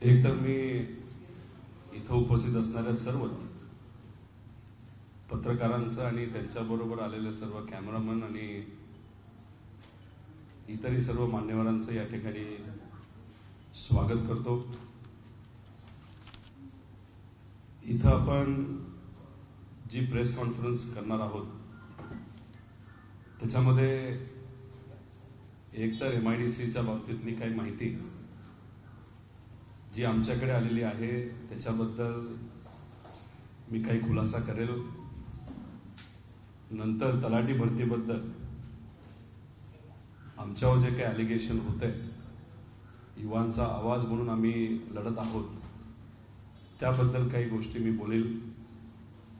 एक तर मी इथं उपस्थित असणाऱ्या सर्वच पत्रकारांचं आणि त्यांच्याबरोबर आलेले सर्व कॅमेरामन आणि इतरही सर्व मान्यवरांचं या ठिकाणी स्वागत करतो। इथं आपण जी प्रेस कॉन्फरन्स करणार आहोत त्याच्यामध्ये एक तर MIDCच्या बाबतीतली काही माहिती जी आमच्याकडे आलेली आहे त्याच्याबद्दल मी काही खुलासा करेल। नंतर तलाठी भरतीबद्दल आमच्यावर जे काही ॲलिगेशन होते, युवांचा आवाज म्हणून आम्ही लढत आहोत, त्याबद्दल काही गोष्टी मी बोलेल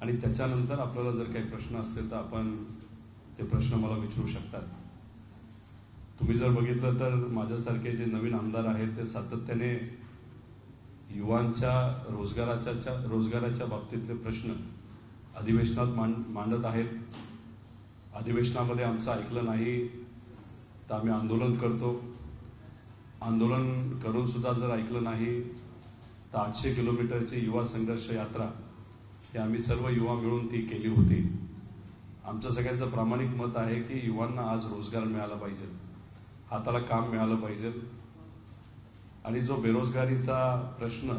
आणि त्याच्यानंतर आपल्याला जर काही प्रश्न असतील तर आपण ते प्रश्न मला विचारू शकतात। तुम्ही जर बघितलं तर माझ्यासारखे जे नवीन आमदार आहेत ते सातत्याने युवांच्या रोजगाराच्या बाबतीतले प्रश्न अधिवेशनात मांडत आहेत। अधिवेशनामध्ये आमचं ऐकलं नाही तर आम्ही आंदोलन करतो। आंदोलन करून सुद्धा जर ऐकलं नाही तर 800 किलोमीटरची युवा संघर्ष यात्रा ही आम्ही सर्व युवा मिळून ती केली होती। आमचं सगळ्यांचं प्रामाणिक मत आहे की युवांना आज रोजगार मिळाला पाहिजे, हाताला काम मिळालं पाहिजे आणि जो बेरोजगारीचा प्रश्न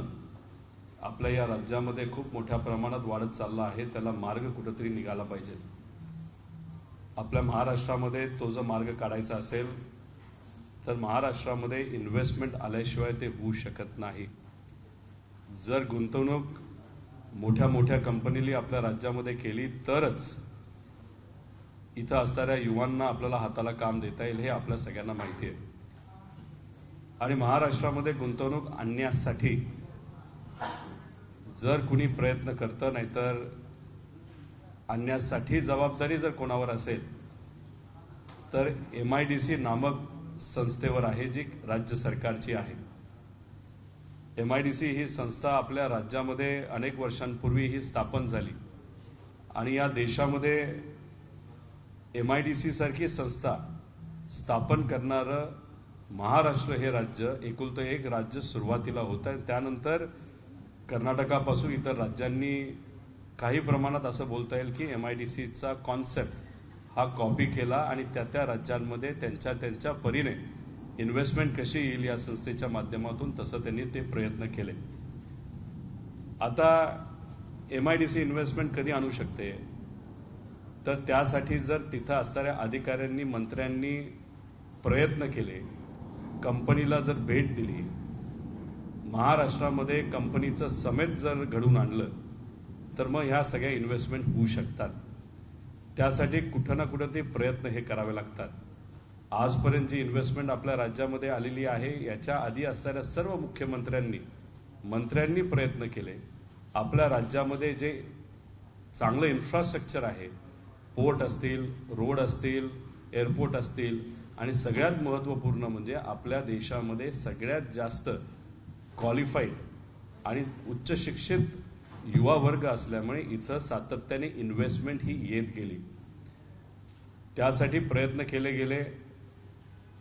आपल्या या राज्यामध्ये खूप मोठ्या प्रमाणात वाढत चालला आहे त्याला मार्ग कुठेतरी निघाला पाहिजे। आपल्या महाराष्ट्रामध्ये तो जो मार्ग काढायचा असेल तर महाराष्ट्रामध्ये इन्व्हेस्टमेंट आल्याशिवाय ते होऊ शकत नाही। जर गुंतवणूक मोठ्या मोठ्या कंपनीली आपल्या राज्यामध्ये केली तरच इथं असणाऱ्या युवांना आपल्याला हाताला काम देता येईल, हे आपल्या सगळ्यांना माहिती आहे। आणि महाराष्ट्रामध्ये गुंतवणूक आणण्यासाठी जर कुणी प्रयत्न करतं नाहीतर आणण्यासाठी जबाबदारी जर कोणावर असेल तर MIDC नामक संस्थेवर आहे जी राज्य सरकारची आहे। MIDC ही संस्था आपल्या राज्यामध्ये अनेक वर्षांपूर्वी ही स्थापन झाली आणि या देशामध्ये MIDC सारखी संस्था स्थापन करणारं महाराष्ट्र हे राज्य एकुलतं एक राज्य सुरुवातीला होतं आणि त्यानंतर कर्नाटकापासून इतर राज्यांनी काही प्रमाणात असं बोलता येईल की MIDCचा कॉन्सेप्ट हा कॉपी केला आणि त्या राज्यांमध्ये त्यांच्या परीने इन्व्हेस्टमेंट कशी येईल या संस्थेच्या माध्यमातून तसं त्यांनी ते प्रयत्न केले। आता MIDC इन्व्हेस्टमेंट कधी आणू शकते तर त्यासाठी जर तिथं असणाऱ्या अधिकाऱ्यांनी मंत्र्यांनी प्रयत्न केले, कंपनीला जर भेट दिली, महाराष्ट्रामध्ये कंपनीचं समेत जर घडून आणलं तर मग ह्या सगळ्या इन्व्हेस्टमेंट होऊ शकतात। त्यासाठी कुठं ना कुठं ते प्रयत्न हे करावे लागतात। आजपर्यंत जी इन्व्हेस्टमेंट आपल्या राज्यामध्ये आलेली आहे याच्या आधी असणाऱ्या सर्व मंत्र्यांनी प्रयत्न केले। आपल्या राज्यामध्ये जे चांगलं इन्फ्रास्ट्रक्चर आहे, पोर्ट असतील, रोड असतील, एअरपोर्ट असतील आणि सगळ्यात महत्त्वपूर्ण म्हणजे आपल्या देशामध्ये सगळ्यात जास्त क्वालिफाईड आणि उच्च शिक्षित युवा वर्ग असल्यामुळे इथं सातत्याने इन्व्हेस्टमेंट ही येत गेली। त्यासाठी प्रयत्न केले गेले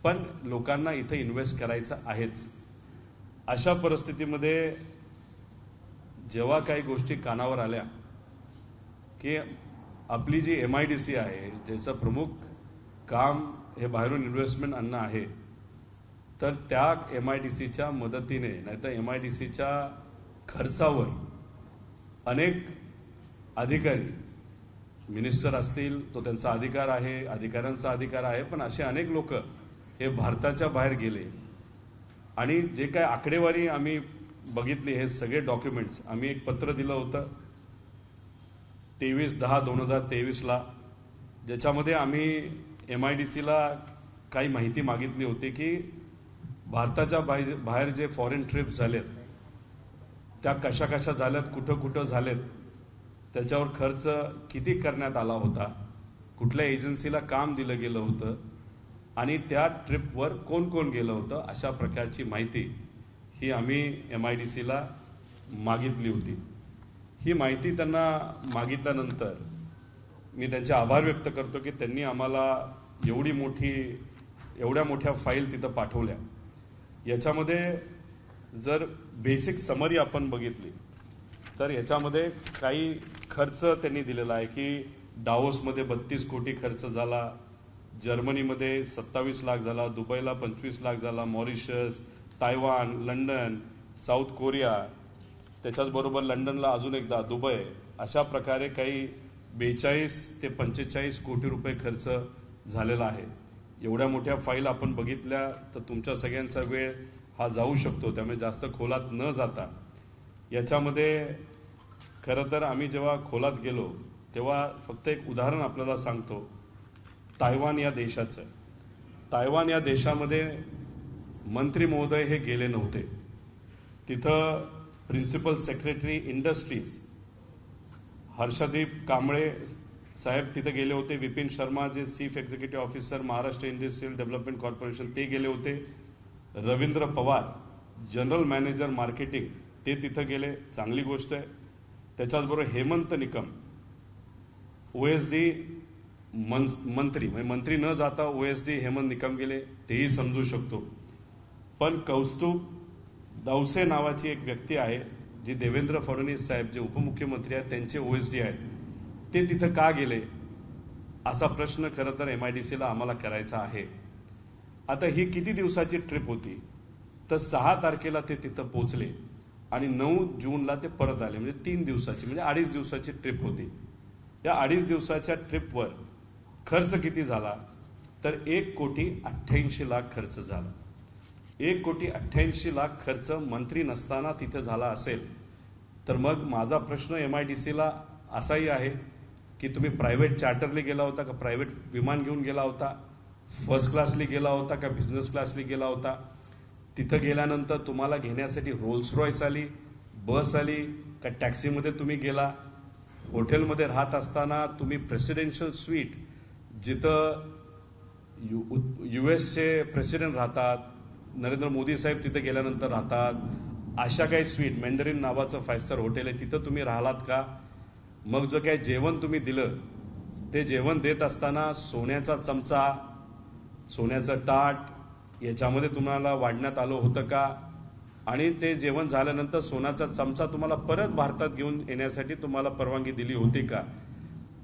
पण लोकांना इथं इन्व्हेस्ट करायचं आहेच। अशा परिस्थितीमध्ये जेव्हा काही गोष्टी कानावर आल्या की आपली जी MIDC आहे ज्याचं प्रमुख काम हे बाहेरून इन्व्हेस्टमेंट आणणं आहे तर त्या MIDCच्या मदतीने नाहीतर MIDCच्या खर्चावर अनेक अधिकारी, मिनिस्टर असतील तो त्यांचा अधिकार आहे, अधिकाऱ्यांचा अधिकार आहे, पण असे अनेक लोक हे भारताच्या बाहेर गेले आणि जे काय आकडेवारी आम्ही बघितली हे सगळे डॉक्युमेंट्स आम्ही एक पत्र दिलं होतं 23/10/2023ला ज्याच्यामध्ये आम्ही MIDCला काही माहिती मागितली होती की भारताच्या बाहेर जे फॉरेन ट्रिप्स झालेत त्या कशा झाल्यात, कुठं झालेत, त्याच्यावर खर्च किती करण्यात आला होता, कुठल्या एजन्सीला काम दिलं गेलं होतं आणि त्या ट्रिपवर कोण गेलं होतं, अशा प्रकारची माहिती ही आम्ही MIDCला मागितली होती। ही माहिती त्यांना मागितल्यानंतर मी त्यांचे आभार व्यक्त करतो की त्यांनी आम्हाला एवढ्या मोठ्या फाईल तिथं पाठवल्या। याच्यामध्ये जर बेसिक समरी आपण बघितली तर याच्यामध्ये काही खर्च त्यांनी दिलेला आहे की डावोसमध्ये 32 कोटी खर्च झाला, जर्मनीमध्ये 27 लाख झाला, दुबईला 25 लाख झाला, Mauritius, Taiwan, London, south Korea, त्याच्याचबरोबर लंडनला अजून एकदा दुबई, अशा प्रकारे काही 42 ते 45 कोटी रुपये खर्च झालेला आहे. एवढ्या मोठ्या फाईल आपण बघितल्या तर तुमच्या सगळ्यांचा वेळ हा जाऊ शकतो, त्यामुळे जास्त खोलात न जाता याच्यामध्ये खरं तर आम्ही जेव्हा खोलात गेलो तेव्हा फक्त एक उदाहरण आपल्याला सांगतो तायवान या देशाचं. तायवान या देशामध्ये मंत्री महोदय हे गेले नव्हते. तिथं principal secretary industries Harshdeep Kamble साहेब तिथे गेले होते, विपिन शर्मा जे chief executive officer Maharashtra industrial development corporation ते गेले होते, Ravindra Pawar general manager marketing ते तिथं गेले, चांगली गोष्ट आहे. त्याच्याचबरोबर हेमंत निकम OSD मंत्री, म्हणजे मंत्री न जाता OSD हेमंत निकम गेले, तेही समजू शकतो. पण कौस्तुभ दौसे नावाची एक व्यक्ती आहे जी देवेंद्र फडणवीस साहेब जे उपमुख्यमंत्री आहेत त्यांचे OSD आहेत, ते तिथं का गेले असा प्रश्न खरं तर MIDCला आम्हाला करायचा आहे. आता ही किती दिवसाची ट्रिप होती तर 6 तारखेला ते तिथं पोहोचले आणि 9 जूनला ते परत आले, म्हणजे 3 दिवसाची, म्हणजे 2.5 दिवसाची ट्रिप होती. या 2.5 दिवसाच्या ट्रिपवर खर्च किती झाला तर 1,88,00,000 खर्च झाला. 1,88,00,000 खर्च मंत्री नसताना तिथे झाला असेल तर मग माझा प्रश्न MIDCला असाही आहे की तुम्ही प्रायव्हेट चार्टरली गेला होता का, प्रायव्हेट विमान घेऊन गेला होता, फर्स्ट क्लासली गेला होता का बिझनेस क्लासली गेला होता, तिथं गेल्यानंतर तुम्हाला घेण्यासाठी रोल्स रॉयस आली, बस आली का टॅक्सीमध्ये तुम्ही गेला, हॉटेलमध्ये राहत असताना तुम्ही प्रेसिडेन्शियल स्वीट जिथं US प्रेसिडेंट राहतात, नरेंद्र मोदी साहेब तिथे गेल्यानंतर राहतात, अशा काही स्वीट मॅन्डरिन नावाचं 5 स्टार हॉटेल आहे तिथं तुम्ही राहिलात का. मग जो काही जेवण तुम्ही दिलं ते जेवण देत असताना सोन्याचा चमचा, सोन्याचं ताट याच्यामध्ये तुम्हाला वाढण्यात आलं होतं का, आणि ते जेवण झाल्यानंतर सोन्याचा चमचा तुम्हाला परत भारतात घेऊन येण्यासाठी तुम्हाला परवानगी दिली होती का.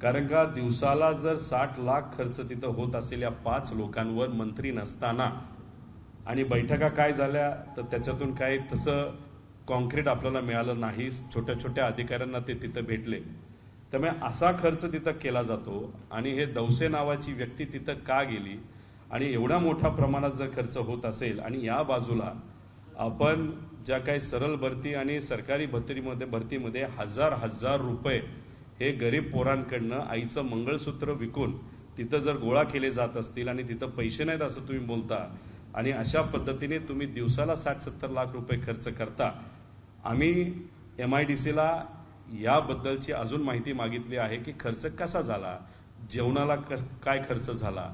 कारण का दिवसाला जर 60 लाख खर्च तिथं होत असेल या 5 लोकांवर मंत्री नसताना, आणि बैठका काय झाल्या तर त्याच्यातून काय तसं कॉन्क्रीट आपल्याला मिळालं नाही, छोट्या छोट्या अधिकाऱ्यांना ते तिथं भेटले. त्यामुळे असा खर्च तिथं केला जातो आणि हे दौसे नावाची व्यक्ती तिथं का गेली, आणि एवढा मोठ्या प्रमाणात जर खर्च होत असेल आणि या बाजूला आपण ज्या काही सरळ भरती आणि सरकारी भरतीमध्ये हजार रुपये हे गरीब पोरांकडनं आईचं मंगळसूत्र विकून तिथं जर गोळा केले जात असतील आणि तिथं पैसे नाहीत असं तुम्ही बोलता, आणि अशा पद्धतीने तुम्ही दिवसाला 60-70 लाख रुपये खर्च करता. आम्ही MIDCला याबद्दलची अजून माहिती मागितली आहे की खर्च कसा झाला, जेवणाला काय खर्च झाला,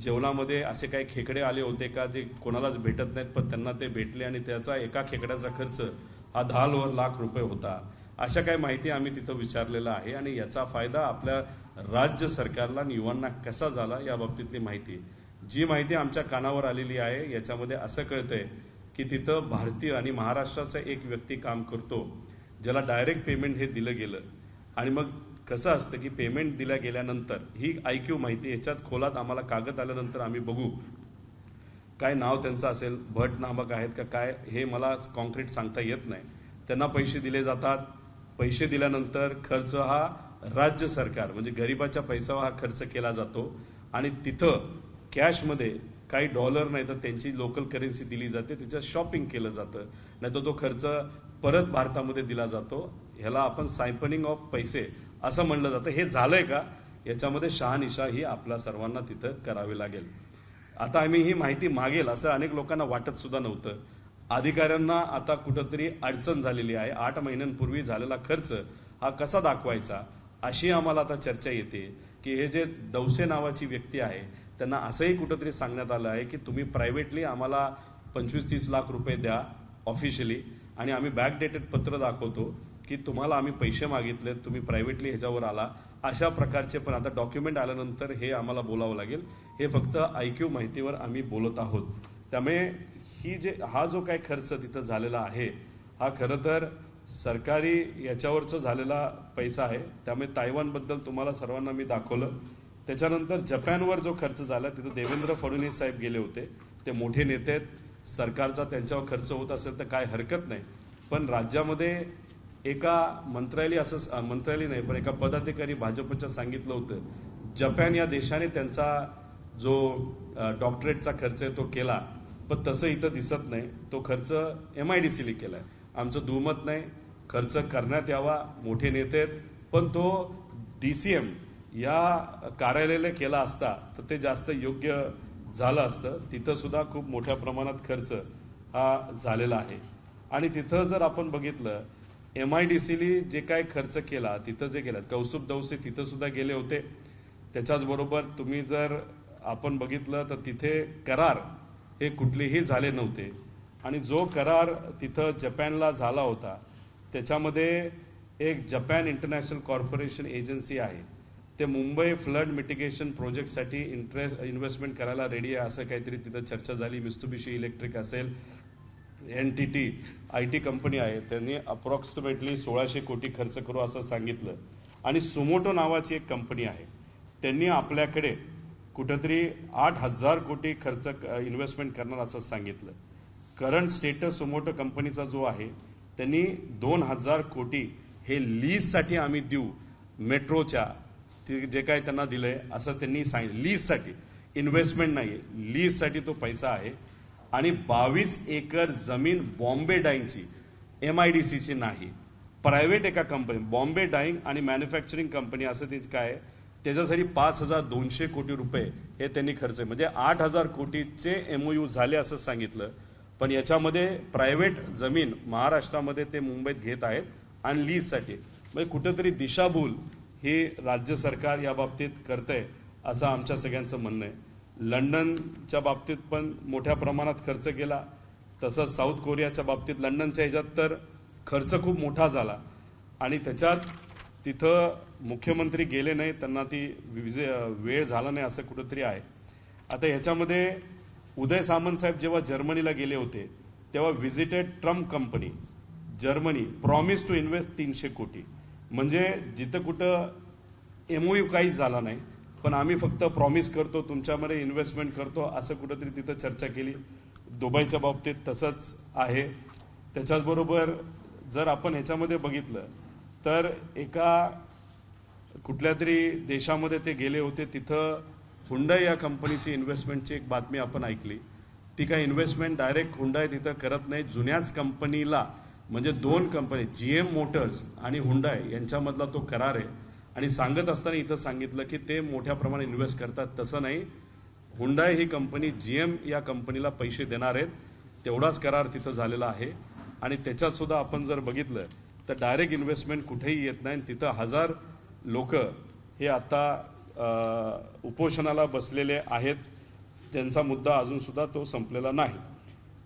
जेवणामध्ये असे काही खेकडे आले होते का जे कोणालाच भेटत नाहीत पण त्यांना ते भेटले आणि त्याचा एका खेकड्याचा खर्च हा 10 लाख रुपये होता. अशा काही माहिती आम्ही तिथं विचारलेलं आहे आणि याचा फायदा आपल्या राज्य सरकारला आणि युवांना कसा झाला या बाबतीतली माहिती, जी माहिती आमच्या कानावर आलेली आहे याच्यामध्ये असं कळतंय की तिथं भारतीय आणि महाराष्ट्राचा एक व्यक्ती काम करतो ज्याला डायरेक्ट पेमेंट हे दिलं गेलं. आणि मग कसं असतं की पेमेंट दिल्या गेल्यानंतर ही IQ माहिती याच्यात खोलात आम्हाला कागद आल्यानंतर आम्ही बघू काय नाव त्यांचं असेल, भट नामक आहेत का काय, हे मला कॉन्क्रीट सांगता येत नाही. त्यांना पैसे दिले जातात, पैसे दिल्यानंतर खर्च हा राज्य सरकार म्हणजे गरिबाच्या पैशावर हा खर्च केला जातो आणि तिथं कॅशमध्ये काही डॉलर नाही तर त्यांची लोकल करन्सी दिली जाते, तिचं शॉपिंग केलं जातं, नाही तर तो खर्च परत भारतामध्ये दिला जातो. ह्याला आपण सायपनिंग ऑफ पैसे असं म्हणलं जातं. हे झालंय का याच्यामध्ये शहानिशा ही आपल्या सर्वांना तिथं करावी लागेल. आता आम्ही ही माहिती मागेल असं अनेक लोकांना वाटत सुद्धा नव्हतं. अधिकाऱ्यांना आता कुठंतरी अडचण झालेली आहे. 8 महिन्यांपूर्वी झालेला खर्च हा कसा दाखवायचा अशी आम्हाला आता चर्चा येते की हे जे दौसे नावाची व्यक्ती आहे त्यांना असंही कुठंतरी सांगण्यात आलं आहे की तुम्ही प्रायव्हेटली आम्हाला 25-30 लाख रुपये द्या ऑफिशियली आणि आम्ही बॅकडेटेड पत्र दाखवतो की तुम्हाला आम्ही पैसे मागितले, तुम्ही प्रायव्हेटली ह्याच्यावर आला, अशा प्रकारचे. पण आता डॉक्युमेंट आल्यानंतर हे आम्हाला बोलावं लागेल. हे फक्त IQ माहितीवर आम्ही बोलत आहोत. त्यामुळे हा जो काही खर्च तिथं झालेला आहे हा खरं तर सरकारी याच्यावरचा झालेला पैसा आहे. त्यामुळे तायवानबद्दल तुम्हाला सर्वांना मी दाखवलं. त्याच्यानंतर जपानवर जो खर्च झाला तिथं देवेंद्र फडणवीस साहेब गेले होते. ते मोठे नेते आहेत, सरकारचा त्यांच्यावर खर्च होत असेल तर काय हरकत नाही. पण राज्यामध्ये एका मंत्रालय नाही पण एका पदाधिकारी भाजपच्या सांगितलं होतं जपान या देशाने त्यांचा जो डॉक्टरेटचा खर्च आहे तो केला, पण तसं इथं दिसत नाही. तो खर्च MIDCने केलाय. आमचं दुमत नाही, खर्च करण्यात यावा, मोठे नेते आहेत, पण तो DCM या कार्यालयाला केला असता तर ते जास्त योग्य झालं असतं. तिथं सुद्धा खूप मोठ्या प्रमाणात खर्च हा झालेला आहे. आणि तिथं जर आपण बघितलं MIDCने जे काय खर्च केला तिथं जे केलं, कौस्तुभ दौसे तिथं सुद्धा गेले होते. त्याच्याचबरोबर तुम्ही जर आपण बघितलं तर तिथे करार हे कुठलेही झाले नव्हते. आणि जो करार तिथं जपानला झाला होता त्याच्यामध्ये एक जपान इंटरनॅशनल कॉर्पोरेशन एजन्सी आहे, ते मुंबई फ्लड मिटिगेशन प्रोजेक्टसाठी इन्व्हेस्टमेंट करायला रेडी आहे असं काहीतरी तिथं चर्चा झाली. मित्सुबिशी इलेक्ट्रिक असेल, NTT IT कंपनी आहे, त्यांनी अप्रॉक्सिमेटली 1600 कोटी खर्च करू असं सांगितलं. आणि सुमोटो नावाची एक कंपनी आहे, त्यांनी आपल्याकडे कुठंतरी 8000 कोटी खर्च इन्व्हेस्टमेंट करणार असं सांगितलं. करंट स्टेटस सुमोटो कंपनीचा जो आहे त्यांनी 2000 कोटी हे लीजसाठी आम्ही देऊ, मेट्रोच्या जे काय त्यांना दिलंय असं त्यांनी सांगितलं. लीजसाठी, इन्व्हेस्टमेंट नाही, लीजसाठी तो पैसा आहे. आणि 22 एकर जमीन बॉम्बे डाईंगची, MIDCची नाही, प्रायव्हेट एका कंपनी बॉम्बे डाईंग आणि मॅन्युफॅक्चरिंग कंपनी असं ते काय आहे, त्याच्यासाठी 5200 कोटी रुपये हे त्यांनी खर्च आहे. म्हणजे 8000 कोटीचे MOU झाले असं सांगितलं. पण याच्यामध्ये प्रायव्हेट जमीन महाराष्ट्रामध्ये ते मुंबईत घेत आहेत आणि लीजसाठी. म्हणजे कुठंतरी दिशाभूल ही राज्य सरकार या बाबतीत करतंय असं आमच्या सगळ्यांचं म्हणणं आहे. लंडनच्या बाबतीत पण मोठ्या प्रमाणात खर्च केला, तसंच साऊथ कोरियाच्या बाबतीत लंडनच्या ह्याच्यात तर खर्च खूप मोठा झाला. आणि त्याच्यात तिथं मुख्यमंत्री गेले नाही, त्यांना ती वेळ झाला नाही असं कुठंतरी आहे. आता ह्याच्यामध्ये उदय सामंत साहेब जेव्हा जर्मनीला गेले होते तेव्हा visited Trump company Germany, promise to invest 300 कोटी. म्हणजे जिथं कुठं MOU काहीच झाला नाही, पण आम्ही फक्त प्रॉमिस करतो, तुमच्यामध्ये इन्व्हेस्टमेंट करतो असं कुठंतरी तिथं चर्चा केली. दुबईच्या बाबतीत तसंच आहे. त्याच्याचबरोबर जर आपण ह्याच्यामध्ये बघितलं तर एका कुठल्या तरी देशामध्ये ते गेले होते, तिथं हुंडाई या कंपनीची इन्व्हेस्टमेंटची एक बातमी आपण ऐकली. ती काय इन्व्हेस्टमेंट डायरेक्ट हुंडाई तिथं करत नाही, जुन्याच कंपनीला म्हणजे 2 कंपनी GM मोटर्स आणि हुंडाई यांच्यामधला तो करार आहे. आणि सांगत असताना इथं सांगितलं की ते मोठ्या प्रमाणात इन्व्हेस्ट करतात. तसं नाही, हुंडाई ही कंपनी GM या कंपनीला पैसे देणार आहेत, तेवढाच करार तिथं झालेला आहे. आणि त्याच्यात सुद्धा आपण जर बघितलं तर डायरेक्ट इन्व्हेस्टमेंट कुठेही येत नाही. तिथं 1000 लोक हे आता उपोषणाला बसलेले आहेत, ज्यांचा मुद्दा अजून सुद्धा तो संपलेला नाही.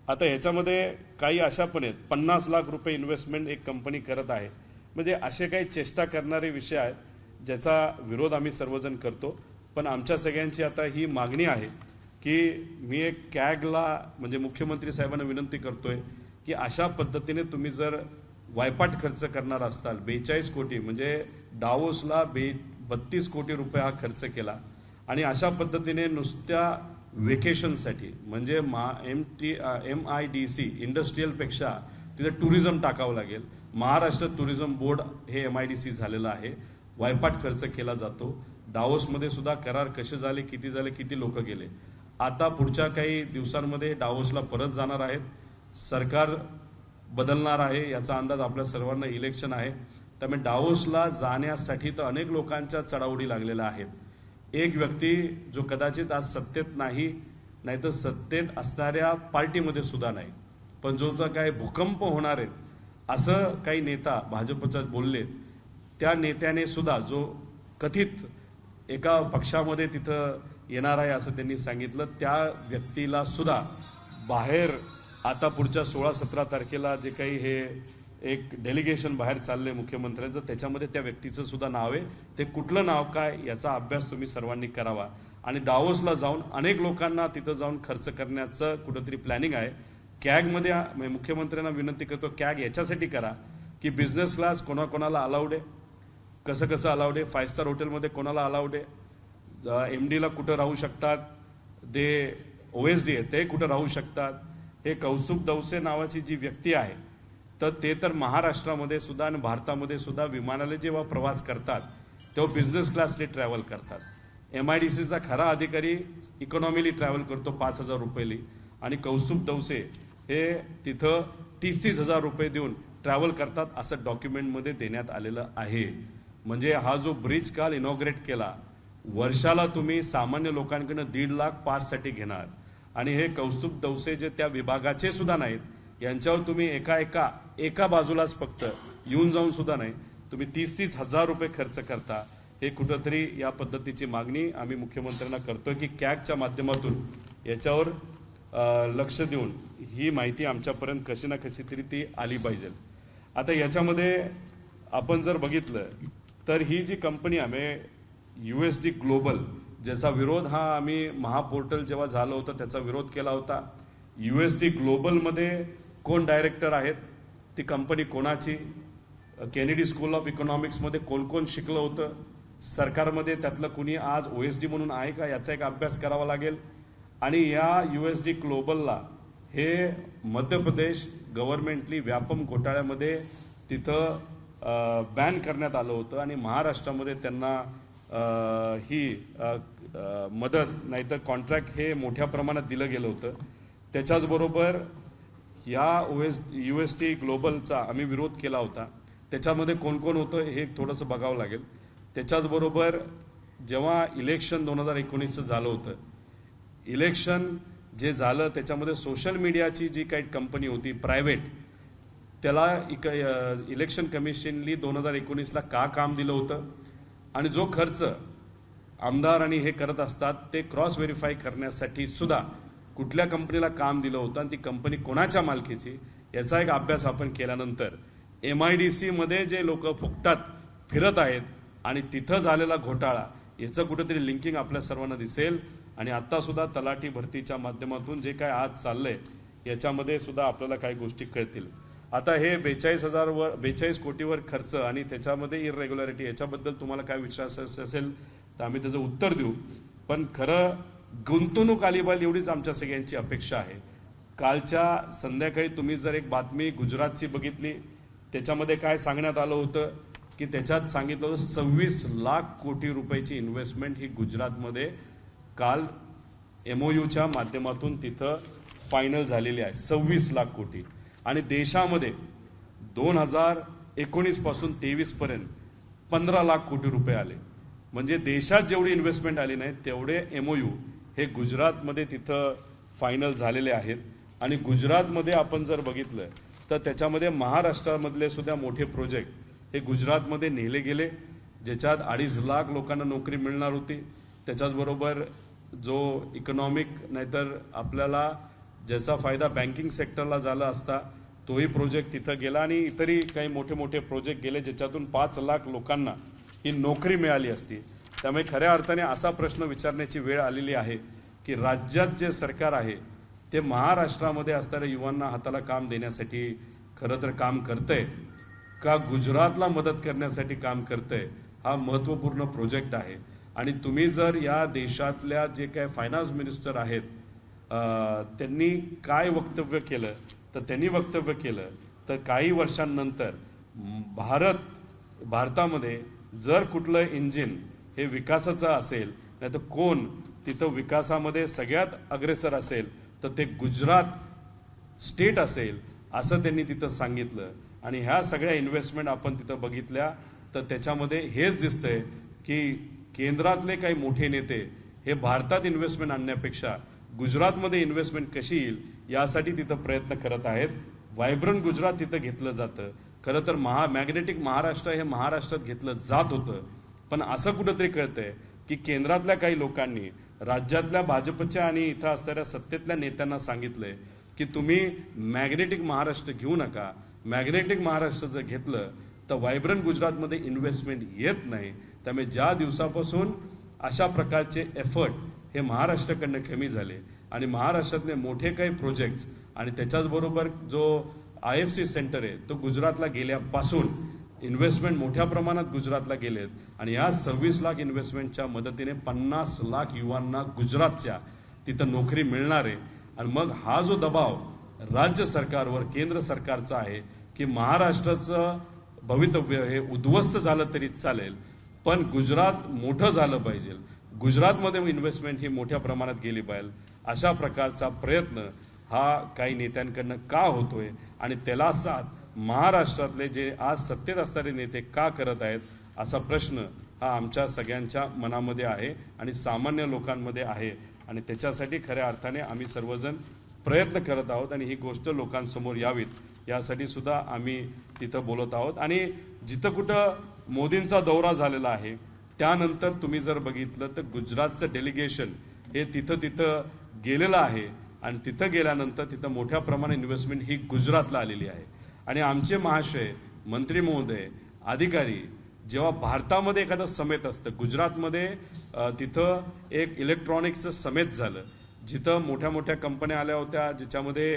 आता ह्याच्यामध्ये काही अशा पण आहेत, 50 लाख रुपये इन्व्हेस्टमेंट एक कंपनी करत आहे. म्हणजे असे काही चेष्टा करणारे विषय आहेत ज्याचा विरोध आम्ही सर्वजण करतो. पण आमच्या सगळ्यांची आता ही मागणी आहे की मी एक कॅगला म्हणजे मुख्यमंत्री साहेबांना विनंती करतोय की अशा पद्धतीने तुम्ही जर वायपाट खर्च करणार असताल, 42 कोटी म्हणजे डावोसला 32 कोटी रुपये हा खर्च केला. आणि अशा पद्धतीने नुसत्या वेकेशनसाठी म्हणजे MIDC इंडस्ट्रीयलपेक्षा तिथे टुरिझम टाकावं लागेल. महाराष्ट्र टुरिझम बोर्ड हे MIDC झालेलं आहे. वायपाट खर्च केला जातो. डावोसमध्ये सुद्धा करार कसे झाले, किती झाले, किती लोक गेले. आता पुढच्या काही दिवसांमध्ये डावोसला परत जाणार आहेत. सरकार बदलणार आहे याचा अंदाज आपल्या सर्वांना, इलेक्शन आहे. त्यामुळे डावोसला जाण्यासाठी तर अनेक लोकांच्या चढाओढी लागलेल्या आहेत. एक व्यक्ती जो कदाचित आज सत्तेत नाही तर सत्तेत असणाऱ्या पार्टीमध्ये सुद्धा नाही, पण जो काय भूकंप होणार आहेत असं काही नेता भाजपचा बोलले, त्या नेत्याने सुद्धा जो कथित एका पक्षामध्ये तिथं येणार आहे असं त्यांनी सांगितलं, त्या व्यक्तीला सुद्धा बाहेर आता पुढच्या 16-17 तारखेला जे काही हे एक डेलिगेशन बाहेर चाललंय मुख्यमंत्र्यांचं, त्याच्यामध्ये त्या व्यक्तीचं सुद्धा नाव आहे. ते कुठलं नाव काय याचा अभ्यास तुम्ही सर्वांनी करावा. आणि डावोसला जाऊन अनेक लोकांना तिथं जाऊन खर्च करण्याचं कुठंतरी प्लॅनिंग आहे. कॅगमध्ये मुख्यमंत्र्यांना विनंती करतो, कॅग याच्यासाठी करा की बिझनेस क्लास कोणाकोणाला अलाउड आहे, कसं कसं अलाउड आहे, 5 स्टार हॉटेलमध्ये कोणाला अलाउड आहे, MDला कुठं राहू शकतात, ते OSD आहे ते कुठं राहू शकतात. हे कौस्तुभ दवसे नावाची जी व्यक्ती आहे तर ते तर महाराष्ट्रामध्ये सुद्धा आणि भारतामध्ये सुद्धा विमानाने जेव्हा प्रवास करतात तेव्हा बिझनेस क्लासने ट्रॅव्हल करतात. MIDCचा खरा अधिकारी इकॉनॉमीली ट्रॅव्हल करतो 5,000 रुपयेली आणि कौस्तुभ दवसे हे तिथं 30,000 रुपये देऊन ट्रॅव्हल करतात असं डॉक्युमेंटमध्ये देण्यात आलेलं आहे. म्हणजे हा जो ब्रिज काल इनॉग्रेट केला, वर्षाला तुम्ही सामान्य लोकांकडून 1.5 लाख पाससाठी घेणार आणि हे कौस्तुभ दवसे जे त्या विभागाचे सुद्धा नाहीत, यांच्यावर तुम्ही एका बाजूलाच फक्त येऊन जाऊन सुद्धा नाही, तुम्ही 30,000 रुपये खर्च करता. हे कुठंतरी या पद्धतीची मागणी आम्ही मुख्यमंत्र्यांना करतोय की कॅगच्या माध्यमातून याच्यावर लक्ष देऊन ही माहिती आमच्यापर्यंत कशी ना कशी तरी ती आली पाहिजे. आता याच्यामध्ये आपण जर बघितलं तर ही जी कंपनी आम्ही USD ग्लोबल, ज्याचा विरोध हा आम्ही महापोर्टल जेव्हा झालं होतं त्याचा विरोध केला होता. USD ग्लोबलमध्ये कोण डायरेक्टर आहेत, ती कंपनी कोणाची, केनेडी स्कूल ऑफ इकॉनॉमिक्समध्ये कोण कोण शिकलं होतं, सरकारमध्ये त्यातलं कुणी आज OSD म्हणून आहे का, याचा एक अभ्यास करावा लागेल. आणि या USD ग्लोबलला हे मध्य प्रदेश गव्हर्नमेंटली व्यापम घोटाळ्यामध्ये तिथं बॅन करण्यात आलं होतं आणि महाराष्ट्रामध्ये त्यांना ही मदत नाहीतर कॉन्ट्रॅक्ट हे मोठ्या प्रमाणात दिलं गेलं होतं. त्याच्याचबरोबर या USD ग्लोबलचा आम्ही विरोध केला होता. त्याच्यामध्ये कोण कोण होतं हे थोडंसं बघावं लागेल. त्याच्याचबरोबर जेव्हा इलेक्शन 2019चं झालं होतं, इलेक्शन जे झालं त्याच्यामध्ये सोशल मीडियाची जी काही कंपनी होती प्रायव्हेट, त्याला इलेक्शन कमिशननी 2019ला का काम दिलं होतं आणि जो खर्च आमदार आणि हे करत असतात ते क्रॉस व्हेरीफाय करण्यासाठी सुद्धा कुठल्या कंपनीला काम दिलं होतं आणि ती कंपनी कोणाच्या मालकीची याचा एक अभ्यास आपण केल्यानंतर MIDC मध्ये जे लोक फुकटात फिरत आहेत आणि तिथं झालेला घोटाळा याचं कुठेतरी लिंकिंग आपल्या सर्वांना दिसेल. आणि आता सुद्धा तलाठी भरतीच्या माध्यमातून जे काय आज चाललंय याच्यामध्ये सुद्धा आपल्याला काही गोष्टी कळतील. आता हे 42 कोटीवर खर्च आणि त्याच्यामध्ये इरेग्युलरिटी याच्याबद्दल तुम्हाला काय विश्वास असेल तर आम्ही त्याचं उत्तर देऊ. पण खरं गुंतवणूक आली पाहिजे एवढीच आमच्या सगळ्यांची अपेक्षा आहे. कालच्या संध्याकाळी तुम्ही जर एक बातमी गुजरातची बघितली, त्याच्यामध्ये काय सांगण्यात आलं होतं की त्याच्यात सांगितलं होतं 26 लाख कोटी रुपयाची इन्व्हेस्टमेंट ही गुजरातमध्ये काल MOUच्या माध्यमातून तिथं फायनल झालेली आहे. 26 लाख कोटी. आणि देशामध्ये 2019 पासून 23 पर्यंत 15 लाख कोटी रुपये आले. म्हणजे देशात जेवढी इन्व्हेस्टमेंट आली नाही तेवढे MOU हे गुजरातमध्ये तिथं फायनल झालेले आहेत. आणि गुजरातमध्ये आपण जर बघितलं तर त्याच्यामध्ये महाराष्ट्रामधले सुद्धा मोठे प्रोजेक्ट हे गुजरातमध्ये नेले गेले, ज्याच्यात 2.5 लाख लोकांना नोकरी मिळणार होती. त्याच्याचबरोबर जो इकॉनॉमिक नाहीतर आपल्याला ज्याचा फायदा बँकिंग सेक्टरला झाला असता तोही प्रोजेक्ट तिथं गेला आणि इतरही काही मोठे मोठे प्रोजेक्ट गेले ज्याच्यातून 5 लाख लोकांना ही नोकरी मिळाली असती. त्यामुळे खऱ्या अर्थाने असा प्रश्न विचारण्याची वेळ आलेली आहे की राज्यात जे सरकार आहे ते महाराष्ट्रामध्ये असणाऱ्या युवांना हाताला काम देण्यासाठी खरं तर काम करतंय का गुजरातला मदत करण्यासाठी काम करतंय, हा महत्त्वपूर्ण प्रोजेक्ट आहे. आणि तुम्ही जर या देशातल्या जे काय फायनान्स मिनिस्टर आहेत त्यांनी काय वक्तव्य केलं तर त्यांनी वक्तव्य केलं तर काही वर्षांनंतर भारतामध्ये जर कुठलं इंजिन हे विकासाचं असेल नाही तर कोण तिथं विकासामध्ये सगळ्यात अग्रेसर असेल तर ते गुजरात स्टेट असेल असं त्यांनी तिथं सांगितलं. आणि ह्या सगळ्या इन्व्हेस्टमेंट आपण तिथं बघितल्या तर त्याच्यामध्ये हेच दिसतंय की केंद्रातले काही मोठे नेते हे भारतात इन्व्हेस्टमेंट आणण्यापेक्षा गुजरातमध्ये इन्व्हेस्टमेंट कशी येईल यासाठी तिथं प्रयत्न करत आहेत. व्हायब्रंट गुजरात तिथं घेतलं जातं. खरं तर मॅग्नेटिक महाराष्ट्र हे महाराष्ट्रात घेतलं जात होतं. पण असं कुठंतरी कळतंय की केंद्रातल्या काही लोकांनी राज्यातल्या भाजपच्या आणि इथं असणाऱ्या सत्तेतल्या नेत्यांना सांगितलंय की तुम्ही मॅग्नेटिक महाराष्ट्र घेऊ नका. मॅग्नेटिक महाराष्ट्र जर घेतलं तर व्हायब्रंट गुजरातमध्ये इन्व्हेस्टमेंट येत नाही. त्यामुळे ज्या दिवसापासून अशा प्रकारचे एफर्ट हे महाराष्ट्राकडनं कमी झाले आणि महाराष्ट्रातले मोठे काही प्रोजेक्ट्स आणि त्याच्याचबरोबर जो IFC सेंटर आहे तो गुजरातला गेल्यापासून इन्व्हेस्टमेंट मोठ्या प्रमाणात गुजरातला गेलेत आणि या 26 लाख इन्व्हेस्टमेंटच्या मदतीने 50 लाख युवांना गुजरातच्या तिथं नोकरी मिळणार आहे. आणि मग हा जो दबाव राज्य सरकारवर केंद्र सरकारचा आहे की महाराष्ट्राचं भवितव्य हे उद्ध्वस्त झालं तरी चालेल पण गुजरात मोठं झालं पाहिजे, गुजरातमध्ये इन्व्हेस्टमेंट ही मोठ्या प्रमाणात गेली पाहिजे, अशा प्रकारचा प्रयत्न हा काही नेत्यांकडनं का होतोय आणि त्याला साथ महाराष्ट्रातले जे आज सत्तेत असणारे नेते का करत आहेत असा प्रश्न हा आमच्या सगळ्यांच्या मनामध्ये आहे आणि सामान्य लोकांमध्ये आहे. आणि त्याच्यासाठी खऱ्या अर्थाने आम्ही सर्वजण प्रयत्न करत आहोत आणि ही गोष्ट लोकांसमोर यावीत यासाठी सुद्धा आम्ही तिथं बोलत आहोत. आणि जिथं कुठं मोदींचा दौरा झालेला आहे त्यानंतर तुम्ही जर बघितलं तर गुजरातचं डेलिगेशन हे तिथं गेलेलं आहे आणि तिथं गेल्यानंतर तिथं मोठ्या प्रमाणात इन्व्हेस्टमेंट ही गुजरातला आलेली आहे. आणि आमचे महाशय मंत्री महोदय अधिकारी जेव्हा भारतामध्ये एखादं समेट असतं, गुजरातमध्ये तिथं एक इलेक्ट्रॉनिक्सचं समेट झालं जिथं मोठ्या मोठ्या कंपन्या आल्या होत्या ज्याच्यामध्ये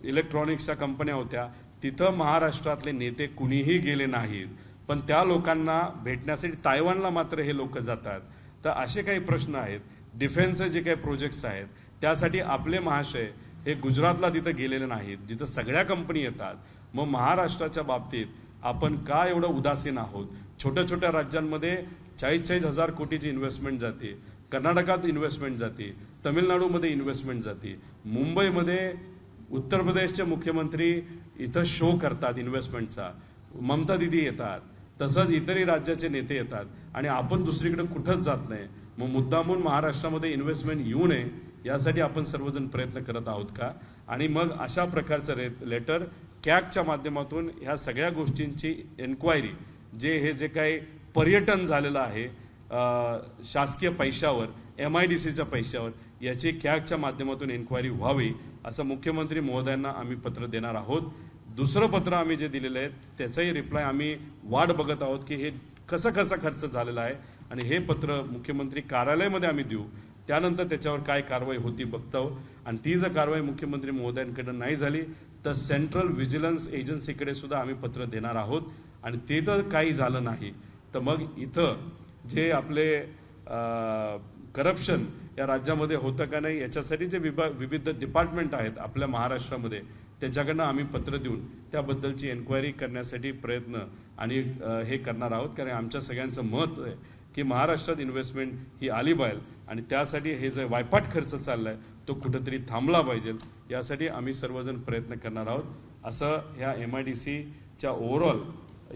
इलेक्ट्रॉनिक्सच्या कंपन्या होत्या, तिथं महाराष्ट्रातले नेते कुणीही गेले नाहीत पण त्या लोकांना भेटण्यासाठी तायवानला मात्र हे लोक जातात. तर असे काही प्रश्न आहेत, डिफेन्सचे जे काही प्रोजेक्ट्स आहेत त्यासाठी आपले महाशय हे गुजरातला तिथं गेलेले नाहीत जिथं सगळ्या कंपनी येतात. मग महाराष्ट्राच्या बाबतीत आपण का एवढं उदासीन आहोत? छोट्या छोट्या राज्यांमध्ये 40-40 हजार कोटीची इन्व्हेस्टमेंट जाते, कर्नाटकात इन्व्हेस्टमेंट जाते, तमिळनाडूमध्ये इन्व्हेस्टमेंट जाते, मुंबईमध्ये उत्तर प्रदेशचे मुख्यमंत्री इथं शो करतात इन्व्हेस्टमेंटचा, ममता दिदी येतात, तसंच इतरही राज्याचे नेते येतात आणि आपण दुसरीकडे कुठंच जात नाही. मग मुद्दामून महाराष्ट्रामध्ये इन्व्हेस्टमेंट येऊ नये यासाठी आपण सर्वजण प्रयत्न करत आहोत का? आणि मग अशा प्रकारचं लेटर कॅगच्या माध्यमातून ह्या सगळ्या गोष्टींची एन्क्वायरी हे जे काही पर्यटन झालेलं आहे शासकीय पैशावर, MIDCच्या पैशावर, याची कॅगच्या माध्यमातून एन्क्वायरी व्हावी असं मुख्यमंत्री महोदयांना आम्ही पत्र देणार आहोत. दुसरं पत्र आम्ही जे दिलेलं आहे त्याचाही रिप्लाय आम्ही वाट बघत आहोत की हे कसं खर्च झालेला आहे आणि हे पत्र मुख्यमंत्री कार्यालयामध्ये आम्ही देऊ, त्यानंतर त्याच्यावर काय कारवाई होती बघतो. आणि ती जर कारवाई मुख्यमंत्री महोदयांकडे नाही झाली तर सेंट्रल व्हिजिलन्स एजन्सीकडे सुद्धा आम्ही पत्र देणार आहोत. आणि ते तर काही झालं नाही तर मग इथं जे आपले करप्शन या राज्यामध्ये होतं का नाही याच्यासाठी जे विविध डिपार्टमेंट आहेत आपल्या महाराष्ट्रामध्ये त्याच्याकडनं आम्ही पत्र देऊन त्याबद्दलची एन्क्वायरी करण्यासाठी प्रयत्न आणि हे करणार आहोत. कारण आमच्या सगळ्यांचं मत आहे की महाराष्ट्रात इन्व्हेस्टमेंट ही आली पाहिजे आणि त्यासाठी हे जे वायपाट खर्च चालला आहे तो कुठंतरी थांबला पाहिजे यासाठी आम्ही सर्वजण प्रयत्न करणार आहोत. असं ह्या MIDCच्या ओव्हरऑल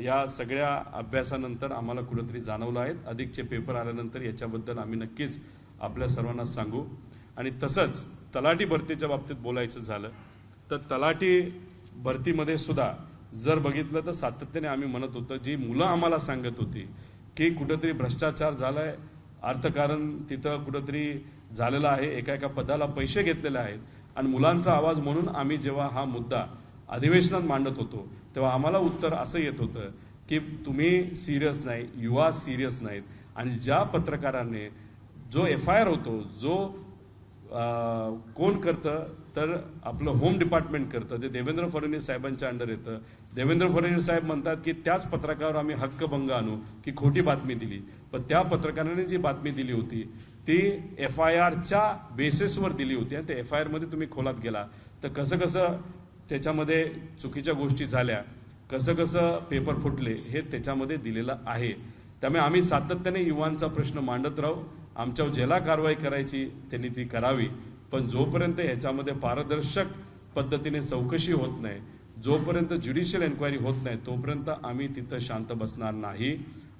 या सगळ्या अभ्यासानंतर आम्हाला कुठंतरी जाणवलं आहे. अधिकचे पेपर आल्यानंतर याच्याबद्दल आम्ही नक्कीच आपल्या सर्वांना सांगू. आणि तसंच तलाठी भरतीच्या बाबतीत बोलायचं झालं तर तलाठी भरतीमध्ये सुद्धा जर बघितलं तर सातत्याने आम्ही म्हणत होतो, जी मुलं आम्हाला सांगत होती की कुठंतरी भ्रष्टाचार झालाय, अर्थकारण तिथं कुठंतरी झालेलं आहे, एका पदाला पैसे घेतलेले आहेत. आणि मुलांचा आवाज म्हणून आम्ही जेव्हा हा मुद्दा अधिवेशनात मांडत होतो तेव्हा आम्हाला उत्तर असं येत होतं की तुम्ही सिरियस नाही, युवा सिरियस नाहीत. आणि ज्या पत्रकाराने जो FIR होतो जो कोण करतं तर आपलं होम डिपार्टमेंट करतं, ते देवेंद्र फडणवीस साहेबांच्या अंडर येतं. देवेंद्र फडणवीस साहेब म्हणतात की त्याच पत्रकारावर आम्ही हक्कभंग आणू की खोटी बातमी दिली, पण त्या पत्रकाराने जी बातमी दिली होती ती FIRच्या बेसिसवर दिली होती. आणि त्या FIR मध्ये तुम्ही खोलात गेला तर कसं त्याच्यामध्ये चुकीच्या गोष्टी झाल्या, कसं पेपर फुटले हे त्याच्यामध्ये दिलेलं आहे. त्यामुळे आम्ही सातत्याने युवांचा प्रश्न मांडत राहू. आमच्यावर ज्याला कारवाई करायची त्यांनी ती करावी, पण जोपर्यंत ह्याच्यामध्ये पारदर्शक पद्धतीने चौकशी होत नाही, जोपर्यंत ज्युडिशियल एन्क्वायरी होत नाही तोपर्यंत आम्ही तिथं शांत बसणार नाही.